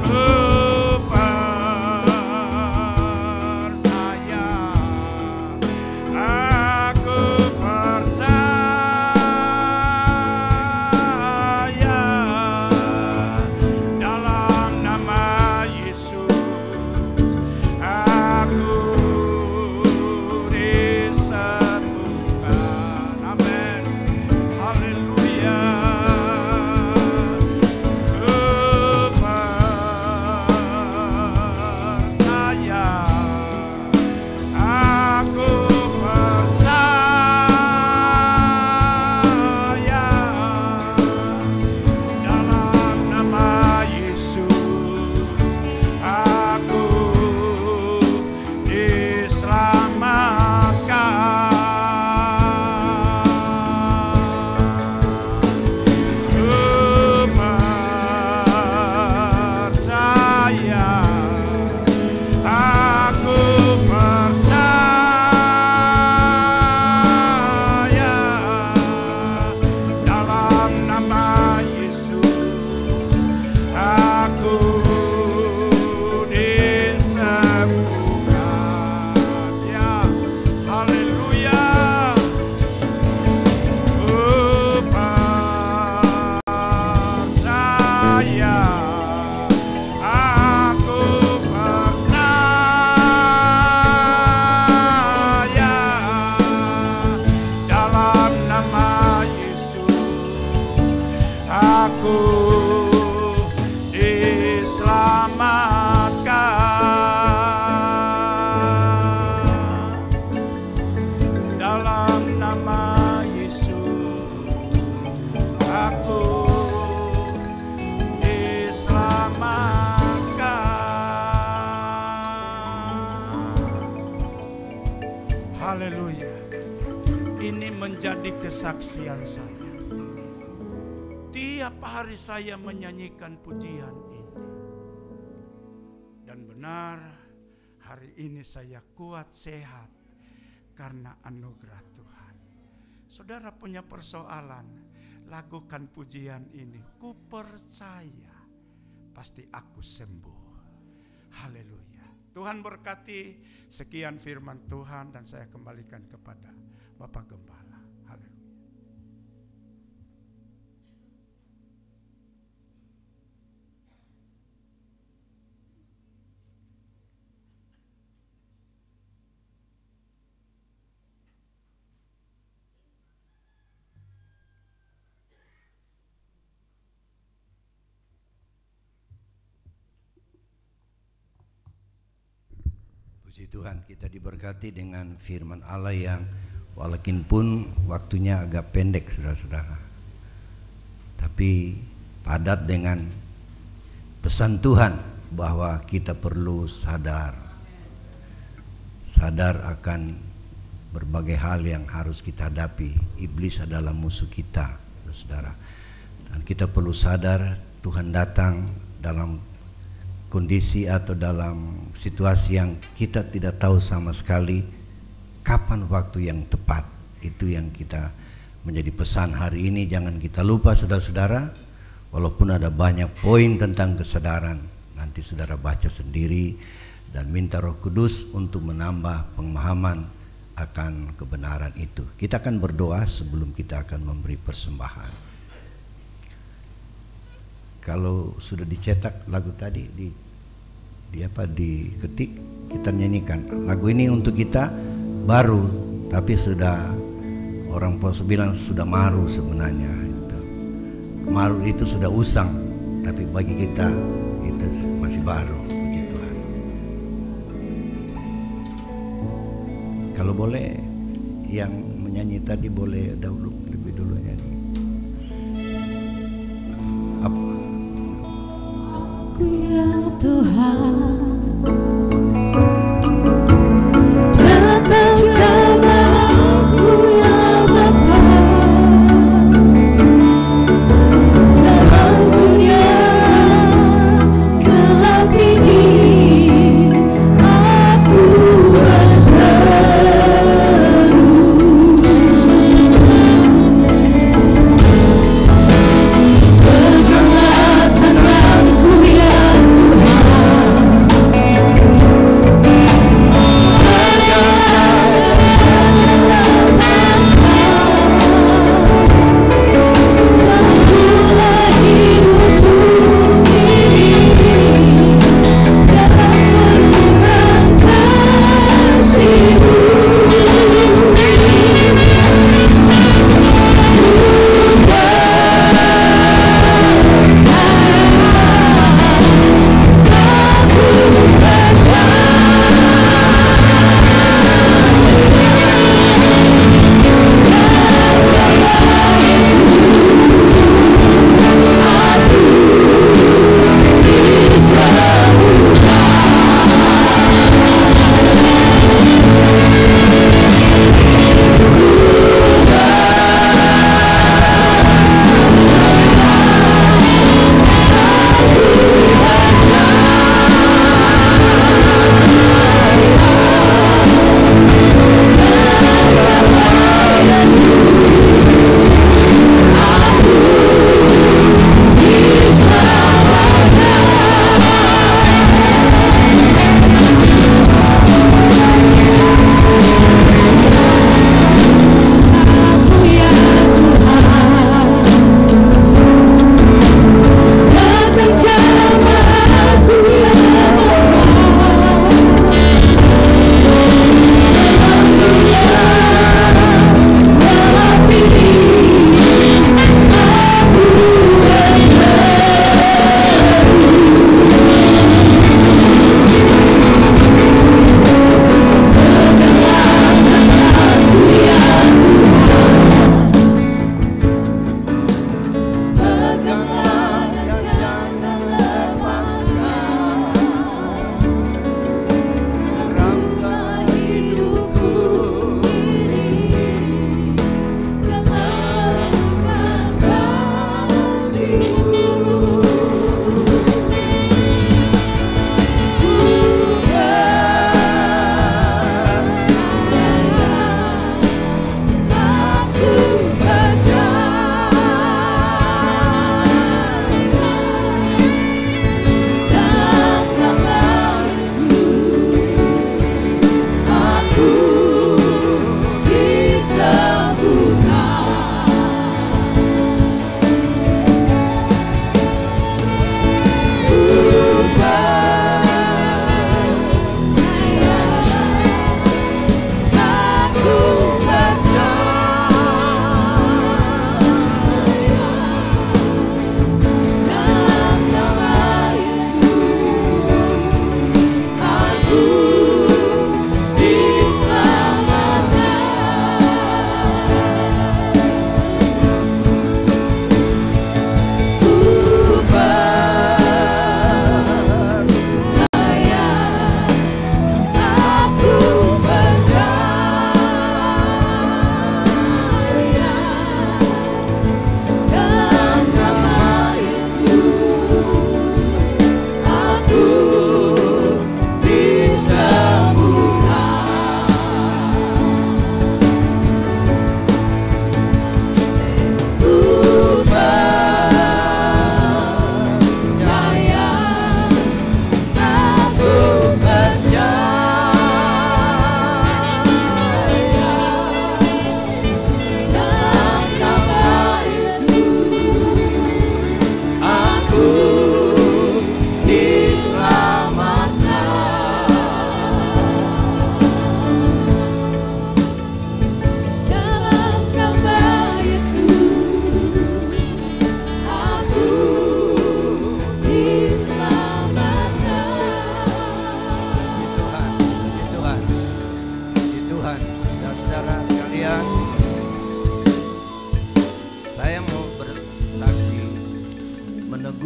B: Ku percaya, aku percaya dalam nama Yesus aku disembuhkan. Amin. Haleluya. Ku percaya, aku percaya dalam nama Yesus aku diselamatkan. Ku percaya, aku percaya dalam nama Yesus aku disembuhkan. Ya, haleluya. Ku percaya, aku percaya dalam nama Yesus aku diselamatkan. Dalam nama Yesus aku diselamatkan. Haleluya. Ini menjadi kesaksian saya. Tiap hari saya menyanyikan pujian ini. Dan benar, hari ini saya kuat sehat karena anugerah Tuhan. Saudara punya persoalan, lakukan pujian ini. Ku percaya pasti aku sembuh. Haleluya. Tuhan berkati. Sekian firman Tuhan dan saya kembalikan kepada Bapak Gembala. Haleluya.
C: Puji Tuhan, kita diberkati dengan firman Allah yang walaupun waktunya agak pendek saudara-saudara, tapi padat dengan pesan Tuhan bahwa kita perlu sadar akan berbagai hal yang harus kita hadapi. Iblis adalah musuh kita, saudara, dan kita perlu sadar Tuhan datang dalam kondisi atau dalam situasi yang kita tidak tahu sama sekali kapan waktu yang tepat. Itu yang kita menjadi pesan hari ini. Jangan kita lupa saudara-saudara, walaupun ada banyak poin tentang kesadaran, nanti saudara baca sendiri dan minta Roh Kudus untuk menambah pemahaman akan kebenaran itu. Kita akan berdoa sebelum kita akan memberi persembahan. Kalau sudah dicetak lagu tadi diketik, kita nyanyikan. Lagu ini untuk kita baru, tapi sudah orang Poso bilang sudah maru sebenarnya. Maru itu sudah usang, tapi bagi kita itu masih baru. Puji Tuhan. Kalau boleh yang menyanyi tadi boleh lebih dulu nyanyi. Apa?
A: Ya Tuhan, datang jamah aku ya Bapa, dalam dunia gelap ini aku berseru.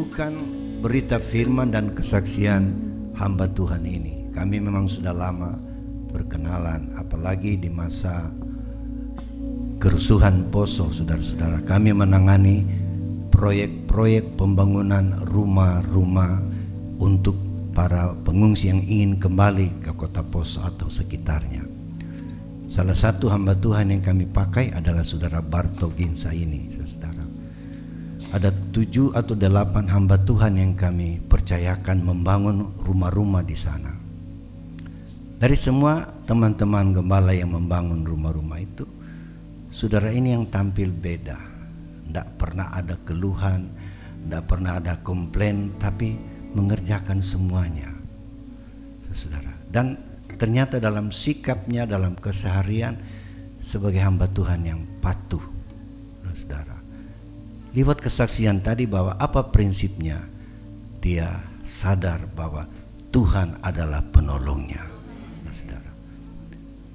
C: melakukan berita firman dan kesaksian hamba Tuhan ini. Kami memang sudah lama berkenalan, apalagi di masa kerusuhan Poso, saudara-saudara. Kami menangani proyek-proyek pembangunan rumah-rumah untuk para pengungsi yang ingin kembali ke kota Poso atau sekitarnya. Salah satu hamba Tuhan yang kami pakai adalah saudara Barto Ginsa ini, saudara. Ada 7 atau 8 hamba Tuhan yang kami percayakan membangun rumah-rumah di sana. Dari semua teman-teman gembala yang membangun rumah-rumah itu, saudara ini yang tampil beda. Tidak pernah ada keluhan, tidak pernah ada komplain, tapi mengerjakan semuanya, saudara. Dan ternyata dalam sikapnya, dalam keseharian sebagai hamba Tuhan yang patuh, saudara. Lewat kesaksian tadi bahwa apa prinsipnya, dia sadar bahwa Tuhan adalah penolongnya, saudara.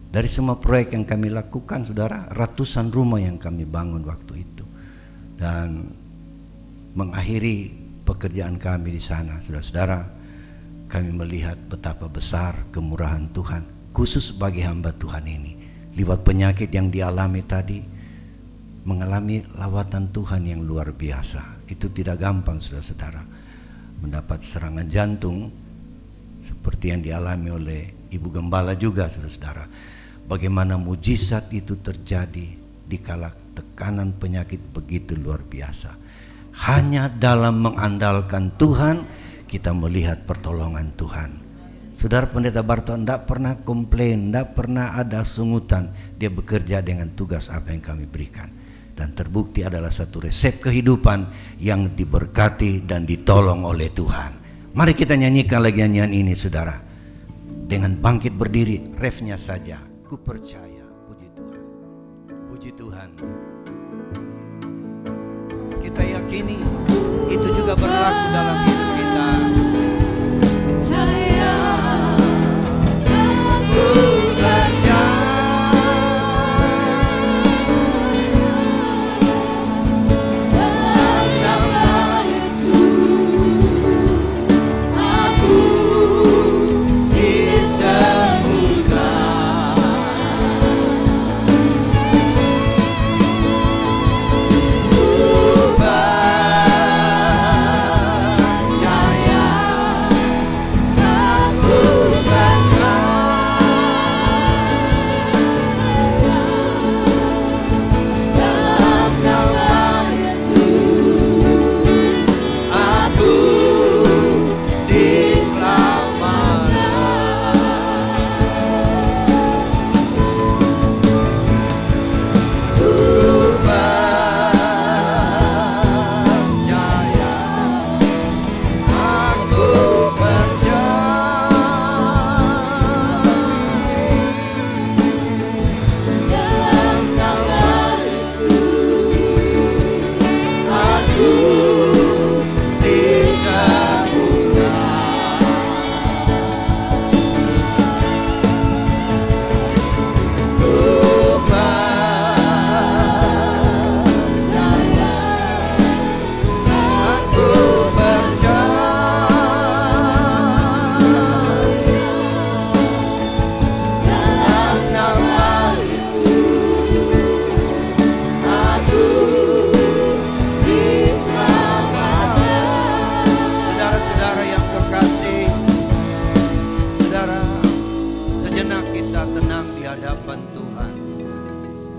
C: Dari semua proyek yang kami lakukan, saudara, ratusan rumah yang kami bangun waktu itu, dan mengakhiri pekerjaan kami di sana, saudara-saudara, kami melihat betapa besar kemurahan Tuhan, khusus bagi hamba Tuhan ini. Lewat penyakit yang dialami tadi, mengalami lawatan Tuhan yang luar biasa. Itu tidak gampang, saudara-saudara. Mendapat serangan jantung seperti yang dialami oleh Ibu Gembala juga, saudara-saudara. Bagaimana mujizat itu terjadi di kala tekanan penyakit begitu luar biasa. Hanya dalam mengandalkan Tuhan kita melihat pertolongan Tuhan. Saudara Pendeta Barto tidak pernah komplain, tidak pernah ada sungutan. Dia bekerja dengan tugas apa yang kami berikan, dan terbukti adalah satu resep kehidupan yang diberkati dan ditolong oleh Tuhan. Mari kita nyanyikan lagi nyanyian ini, saudara. Dengan bangkit berdiri, refnya saja, ku percaya. Puji Tuhan, puji Tuhan. Kita yakini itu juga berlaku dalam hidup kita.
A: Saya aku percaya dalam nama Yesus, aku disembuhkan.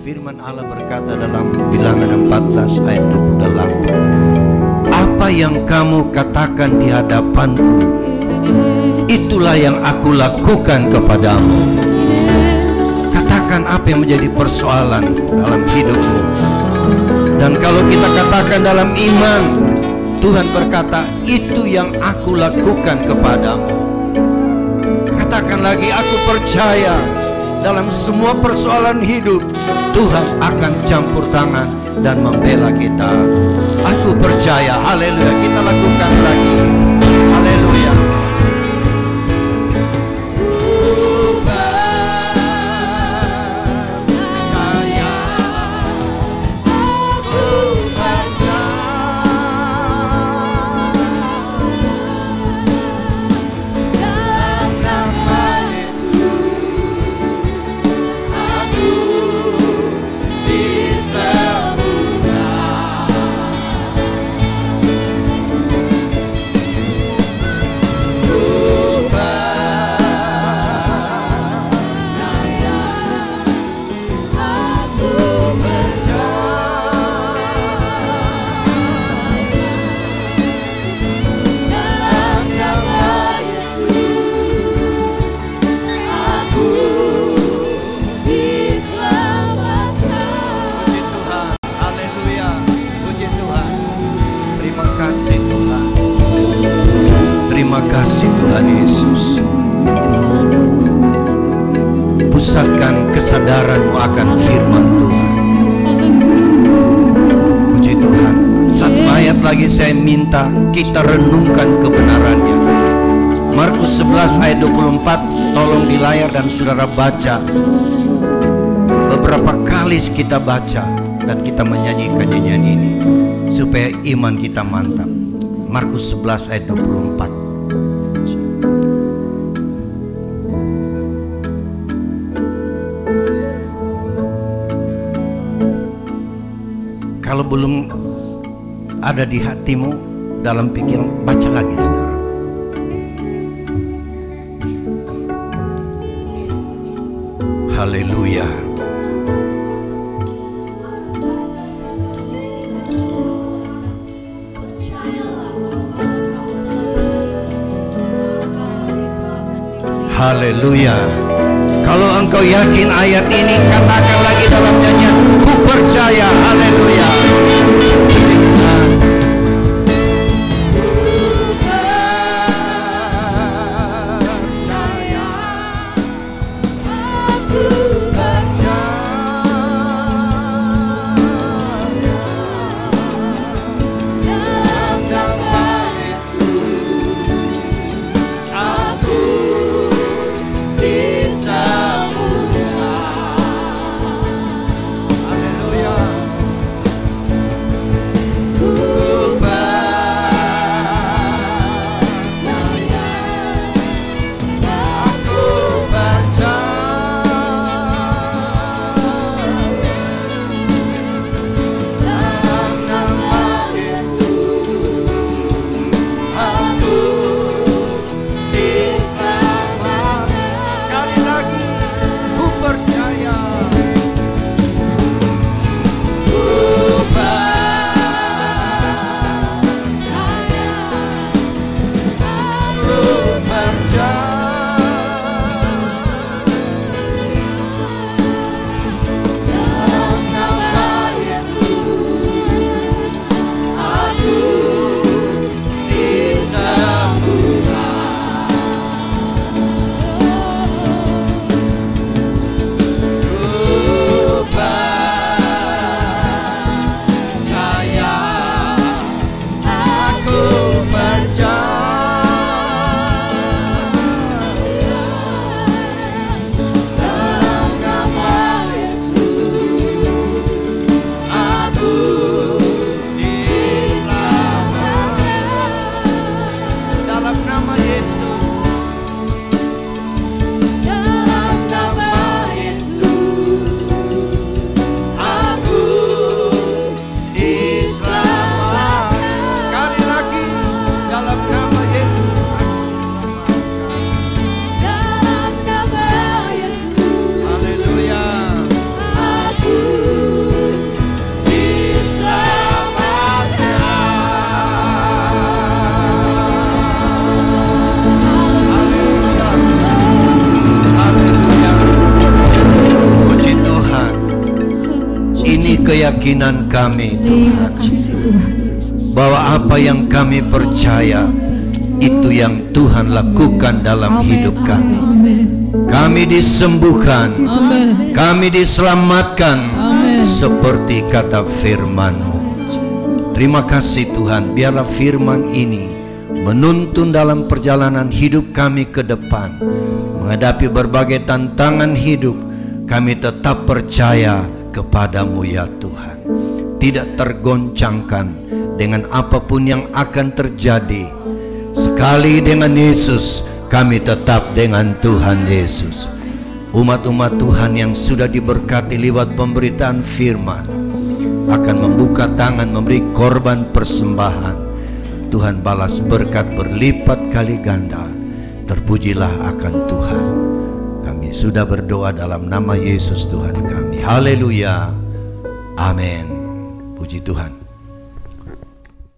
C: Firman Allah berkata dalam Bilangan 14 ayat 28, apa yang kamu katakan di hadapanku, itulah yang aku lakukan kepadamu. Katakan apa yang menjadi persoalan dalam hidupmu. Dan kalau kita katakan dalam iman, Tuhan berkata, itu yang aku lakukan kepadamu. Katakan lagi, aku percaya dalam semua persoalan hidup Tuhan akan campur tangan dan membela kita. Aku percaya. Haleluya. Kita lakukan lagi. Haleluya. pusatkan kesadaranmu akan firman Tuhan. Puji Tuhan. Satu ayat lagi saya minta kita renungkan kebenarannya. Markus 11 ayat 24, tolong di layar dan saudara baca. Beberapa kali kita baca dan kita menyanyikan nyanyian ini supaya iman kita mantap. Markus 11 ayat 24. Kalau belum ada di hatimu, dalam pikiran, baca lagi saudara. Haleluya. Haleluya. Kalau engkau yakin ayat ini, katakan lagi dalam nyanyian, ku percaya. Haleluya. Keyakinan kami Tuhan, bahwa apa yang kami percaya itu yang Tuhan lakukan dalam hidup kami. Kami disembuhkan, kami diselamatkan seperti kata firman-Mu. Terima kasih Tuhan, biarlah firman ini menuntun dalam perjalanan hidup kami ke depan. Menghadapi berbagai tantangan hidup, kami tetap percaya kepadamu ya Tuhan, tidak tergoncangkan dengan apapun yang akan terjadi. Sekali dengan Yesus, kami tetap dengan Tuhan Yesus. Umat-umat Tuhan yang sudah diberkati lewat pemberitaan firman akan membuka tangan memberi korban persembahan. Tuhan balas berkat berlipat kali ganda. Terpujilah akan Tuhan. Kami sudah berdoa dalam nama Yesus Tuhan kami. Haleluya. Amin. Puji Tuhan.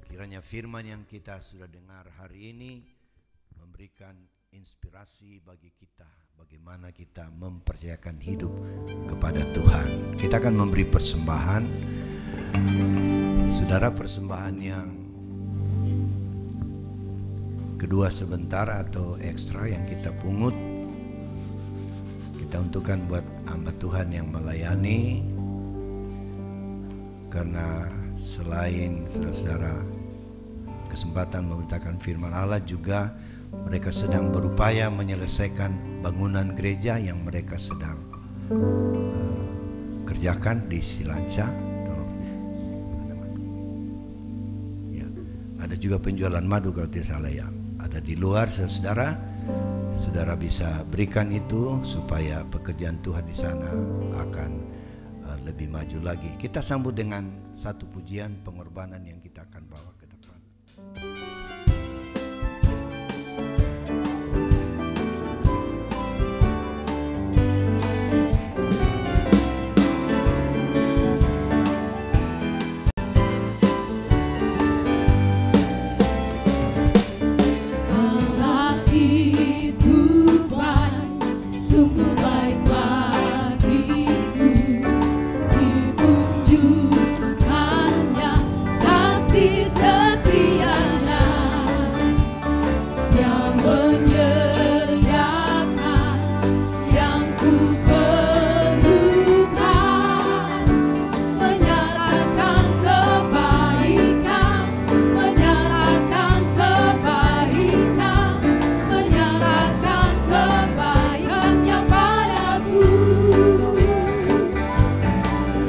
C: Kiranya firman yang kita sudah dengar hari ini memberikan inspirasi bagi kita, bagaimana kita mempercayakan hidup kepada Tuhan. Kita akan memberi persembahan. Saudara, persembahan yang kedua sebentar atau ekstra yang kita pungut, kita Kita untukkan buat hamba Tuhan yang melayani, karena selain saudara-saudara kesempatan memberitakan firman Allah, juga mereka sedang berupaya menyelesaikan bangunan gereja yang mereka sedang kerjakan di Silanca. Ya, ada juga penjualan madu kalau tidak salah ya. Ada di luar, saudara. Saudara bisa berikan itu supaya pekerjaan Tuhan di sana akan lebih maju lagi. Kita sambut dengan satu pujian pengorbanan yang kita akan bawa ke depan.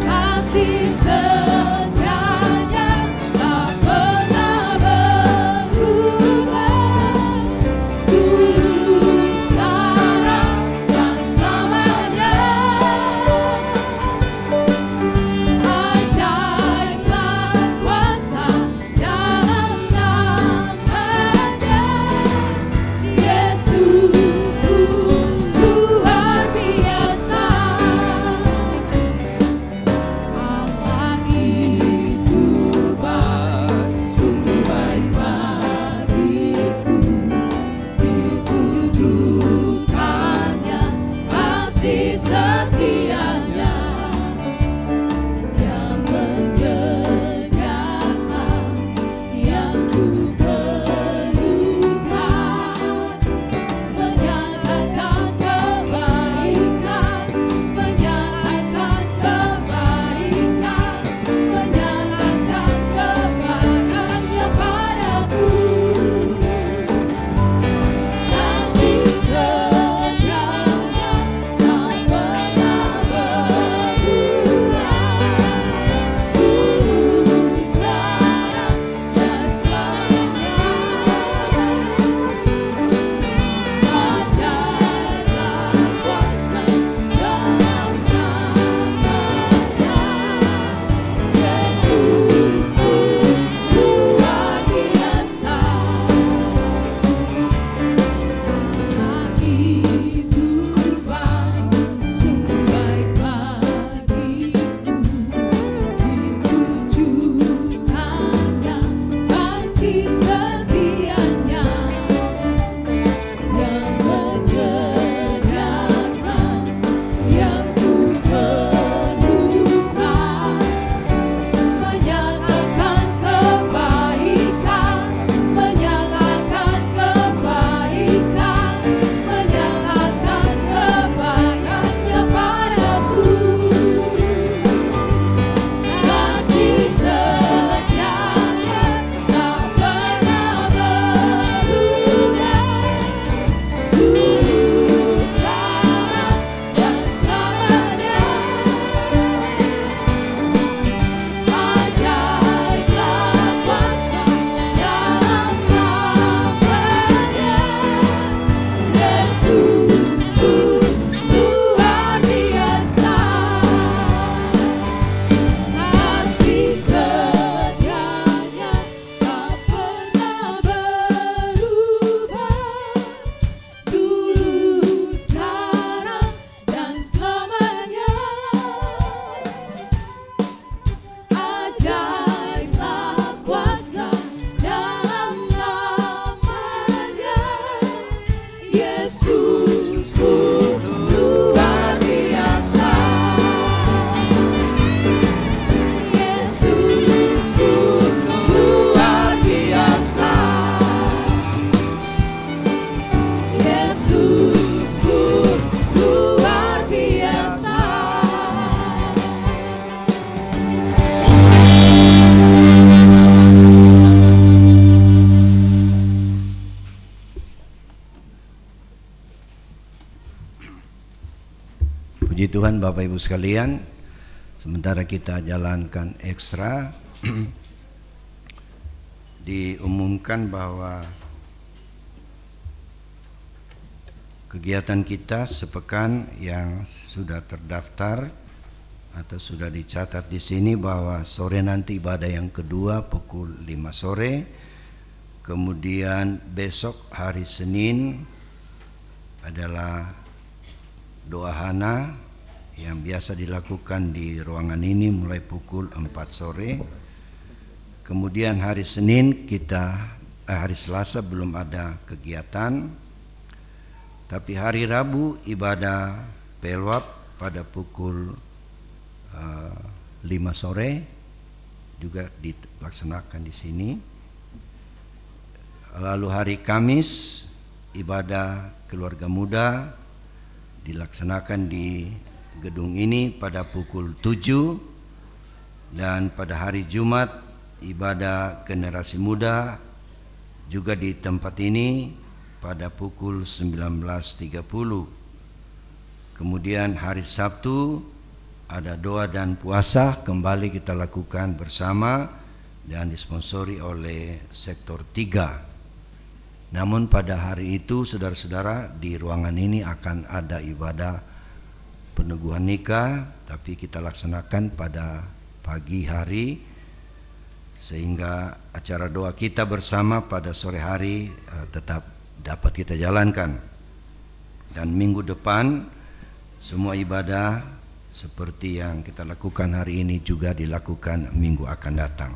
A: Kasih setianya tak pernah
C: Puji Tuhan Bapak Ibu sekalian, sementara kita jalankan ekstra, diumumkan bahwa kegiatan kita sepekan yang sudah terdaftar atau sudah dicatat di sini bahwa sore nanti ibadah yang kedua pukul 5 sore, kemudian besok hari Senin adalah doa Hana yang biasa dilakukan di ruangan ini mulai pukul 4 sore. Kemudian hari Senin hari Selasa belum ada kegiatan, tapi hari Rabu ibadah pelwap pada pukul 5 sore juga dilaksanakan di sini. Lalu hari Kamis ibadah keluarga muda dilaksanakan di gedung ini pada pukul 7, dan pada hari Jumat ibadah generasi muda juga di tempat ini pada pukul 19.30. Kemudian hari Sabtu ada doa dan puasa kembali kita lakukan bersama dan disponsori oleh sektor 3. Namun pada hari itu saudara-saudara di ruangan ini akan ada ibadah peneguhan nikah, tapi kita laksanakan pada pagi hari sehingga acara doa kita bersama pada sore hari tetap dapat kita jalankan. Dan minggu depan semua ibadah seperti yang kita lakukan hari ini juga dilakukan minggu akan datang.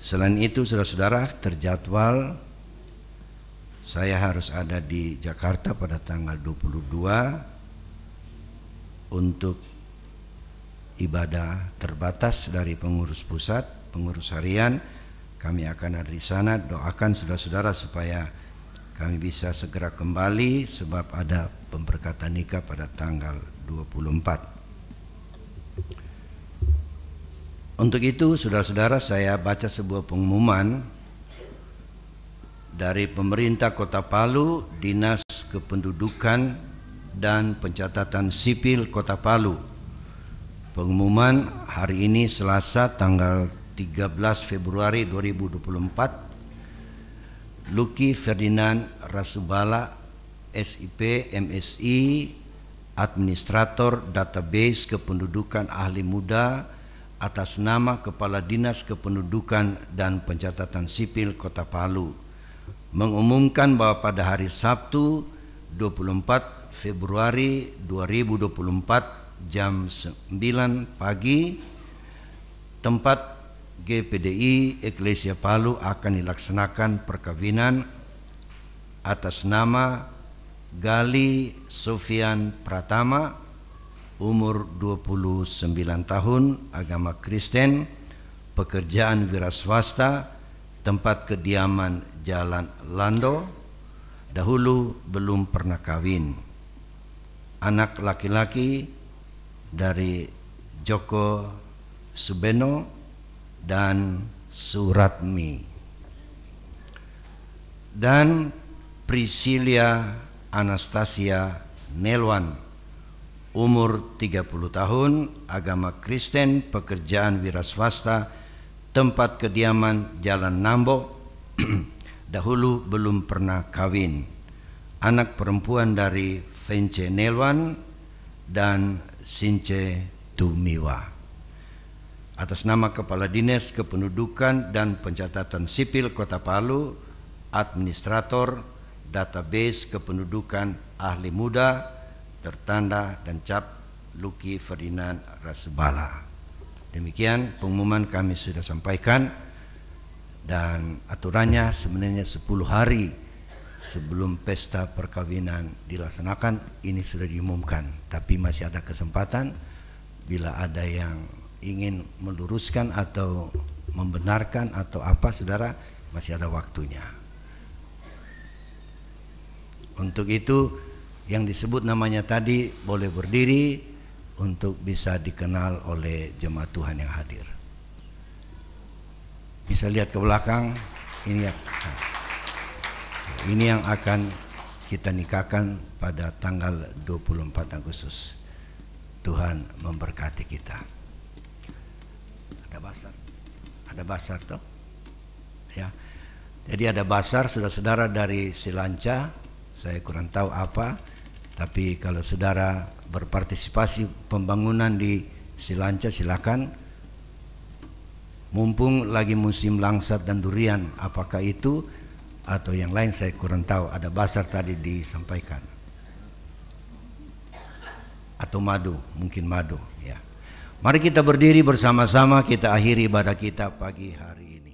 C: Selain itu saudara-saudara, terjadwal saya harus ada di Jakarta pada tanggal 22 untuk ibadah terbatas dari pengurus pusat, pengurus harian. Kami akan ada di sana. Doakan saudara-saudara supaya kami bisa segera kembali sebab ada pemberkatan nikah pada tanggal 24. Untuk itu saudara-saudara, saya baca sebuah pengumuman dari pemerintah Kota Palu, Dinas Kependudukan dan Pencatatan Sipil Kota Palu. Pengumuman hari ini Selasa tanggal 13 Februari 2024. Lucky Ferdinand Rasubala, SIP, MSI, Administrator Database Kependudukan Ahli Muda, atas nama Kepala Dinas Kependudukan dan Pencatatan Sipil Kota Palu, mengumumkan bahwa pada hari Sabtu 24 Februari 2024 jam 9 pagi tempat GPDI Eklesia Palu akan dilaksanakan perkawinan atas nama Gali Sofian Pratama, umur 29 tahun, agama Kristen, pekerjaan wira swasta, tempat kediaman Jalan Lando, dahulu belum pernah kawin. Anak laki-laki dari Joko Subeno dan Suratmi, dan Priscilia Anastasia Nelwan, umur 30 tahun, agama Kristen, pekerjaan wira swasta, tempat kediaman Jalan Nambo, dahulu belum pernah kawin. Anak perempuan dari Vence Nelwan dan Since Tumiwa. Atas nama Kepala Dinas Kependudukan dan Pencatatan Sipil Kota Palu, Administrator Database Kependudukan Ahli Muda, tertanda dan cap Lucky Ferdinand Rasubala. Demikian pengumuman kami sudah sampaikan, dan aturannya sebenarnya 10 hari sebelum pesta perkawinan dilaksanakan ini sudah diumumkan, tapi masih ada kesempatan bila ada yang ingin meluruskan atau membenarkan atau apa, saudara, masih ada waktunya. Untuk itu yang disebut namanya tadi boleh berdiri untuk bisa dikenal oleh jemaat Tuhan yang hadir. Bisa lihat ke belakang, ini yang akan kita nikahkan pada tanggal 24 Agustus. Tuhan memberkati kita. Ada basar toh? Ya. Jadi ada basar saudara-saudara dari Silanca. Saya kurang tahu apa, tapi kalau saudara berpartisipasi pembangunan di Silanca, silakan. Mumpung lagi musim langsat dan durian, apakah itu atau yang lain saya kurang tahu. Ada basar tadi disampaikan. Atau madu, mungkin madu ya. Mari kita berdiri bersama-sama, kita akhiri ibadah kita pagi hari ini.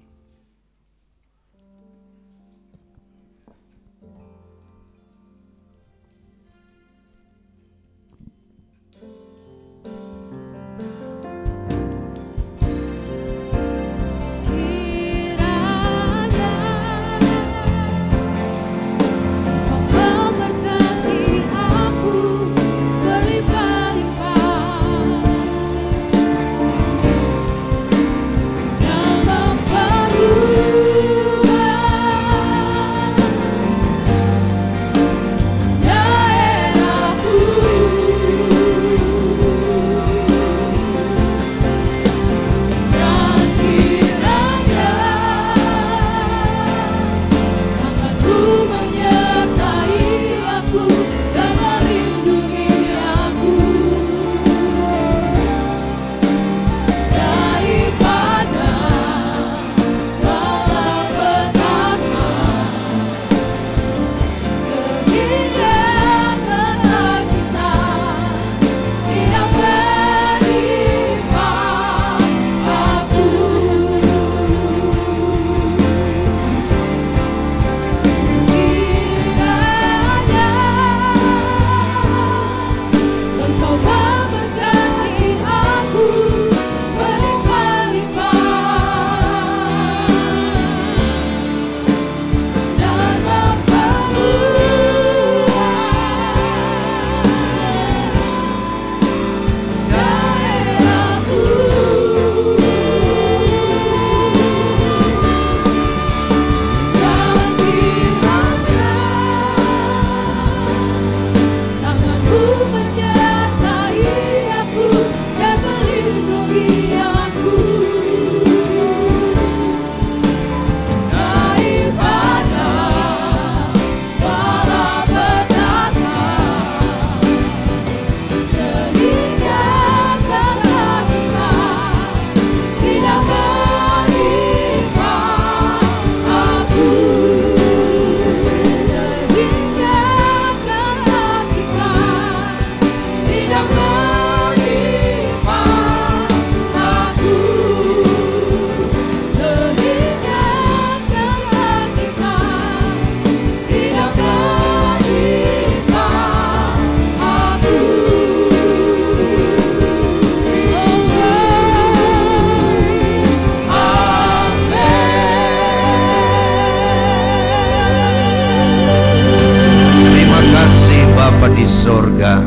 C: Sorga,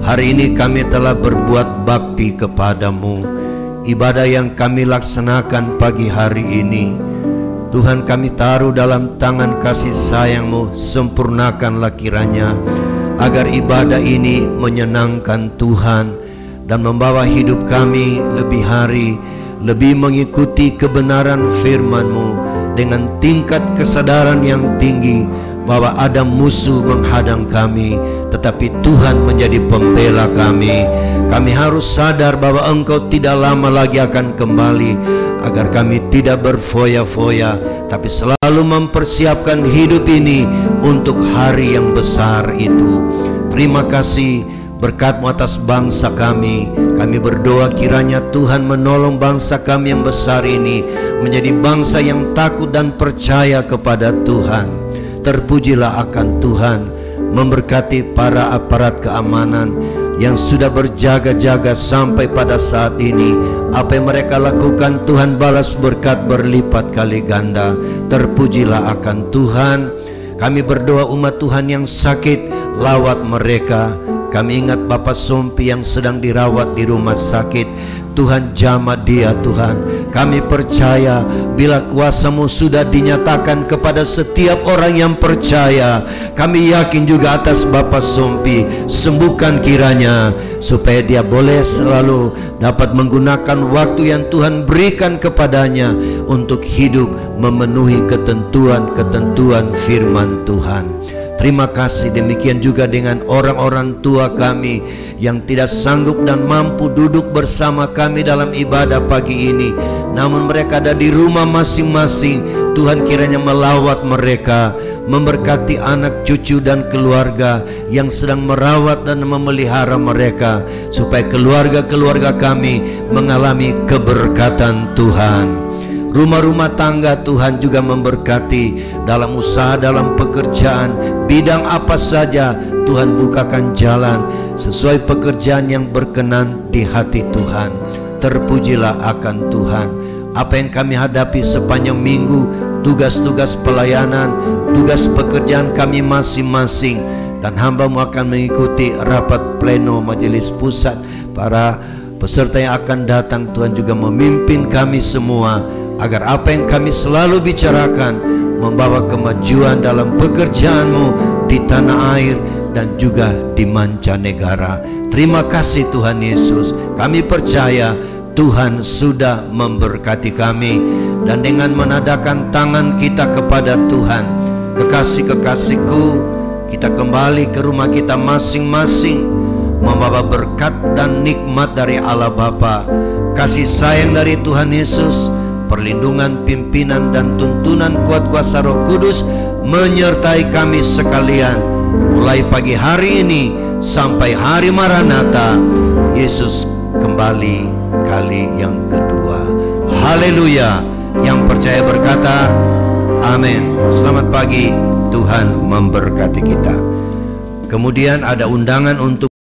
C: hari ini kami telah berbuat bakti kepadamu. Ibadah yang kami laksanakan pagi hari ini, Tuhan, kami taruh dalam tangan kasih sayang-Mu. Sempurnakanlah kiranya agar ibadah ini menyenangkan Tuhan dan membawa hidup kami lebih hari lebih mengikuti kebenaran firman-Mu dengan tingkat kesadaran yang tinggi bahwa ada musuh menghadang kami, tetapi Tuhan menjadi pembela kami. Kami harus sadar bahwa Engkau tidak lama lagi akan kembali, agar kami tidak berfoya-foya, tapi selalu mempersiapkan hidup ini untuk hari yang besar itu. Terima kasih berkat-Mu atas bangsa kami. Kami berdoa kiranya Tuhan menolong bangsa kami yang besar ini menjadi bangsa yang takut dan percaya kepada Tuhan. Terpujilah akan Tuhan, memberkati para aparat keamanan yang sudah berjaga-jaga sampai pada saat ini. Apa yang mereka lakukan, Tuhan balas berkat berlipat kali ganda. Terpujilah akan Tuhan. Kami berdoa umat Tuhan yang sakit, lawat mereka. Kami ingat Bapak Sompi yang sedang dirawat di rumah sakit. Tuhan jamah dia Tuhan. Kami percaya bila kuasa-Mu sudah dinyatakan kepada setiap orang yang percaya. Kami yakin juga atas Bapak Sompi, sembuhkan kiranya supaya dia boleh selalu dapat menggunakan waktu yang Tuhan berikan kepadanya untuk hidup memenuhi ketentuan-ketentuan firman Tuhan. Terima kasih. Demikian juga dengan orang-orang tua kami yang tidak sanggup dan mampu duduk bersama kami dalam ibadah pagi ini, namun mereka ada di rumah masing-masing. Tuhan kiranya melawat mereka, memberkati anak cucu dan keluarga yang sedang merawat dan memelihara mereka, supaya keluarga-keluarga kami mengalami keberkatan Tuhan. Rumah-rumah tangga Tuhan juga memberkati, dalam usaha, dalam pekerjaan, bidang apa saja Tuhan bukakan jalan sesuai pekerjaan yang berkenan di hati Tuhan. Terpujilah akan Tuhan. Apa yang kami hadapi sepanjang minggu, tugas-tugas pelayanan, tugas pekerjaan kami masing-masing, dan hamba-Mu akan mengikuti rapat pleno majelis pusat. Para peserta yang akan datang, Tuhan juga memimpin kami semua, agar apa yang kami selalu bicarakan membawa kemajuan dalam pekerjaan-Mu di tanah air dan juga di mancanegara. Terima kasih Tuhan Yesus. Kami percaya Tuhan sudah memberkati kami, dan dengan menadakan tangan kita kepada Tuhan, kekasih-kekasihku, kita kembali ke rumah kita masing-masing, membawa berkat dan nikmat dari Allah Bapa, kasih sayang dari Tuhan Yesus, perlindungan, pimpinan dan tuntunan kuat kuasa Roh Kudus menyertai kami sekalian, mulai pagi hari ini sampai hari Maranatha, Yesus kembali kali yang kedua. Haleluya. Yang percaya berkata amin. Selamat pagi, Tuhan memberkati kita. Kemudian ada undangan untuk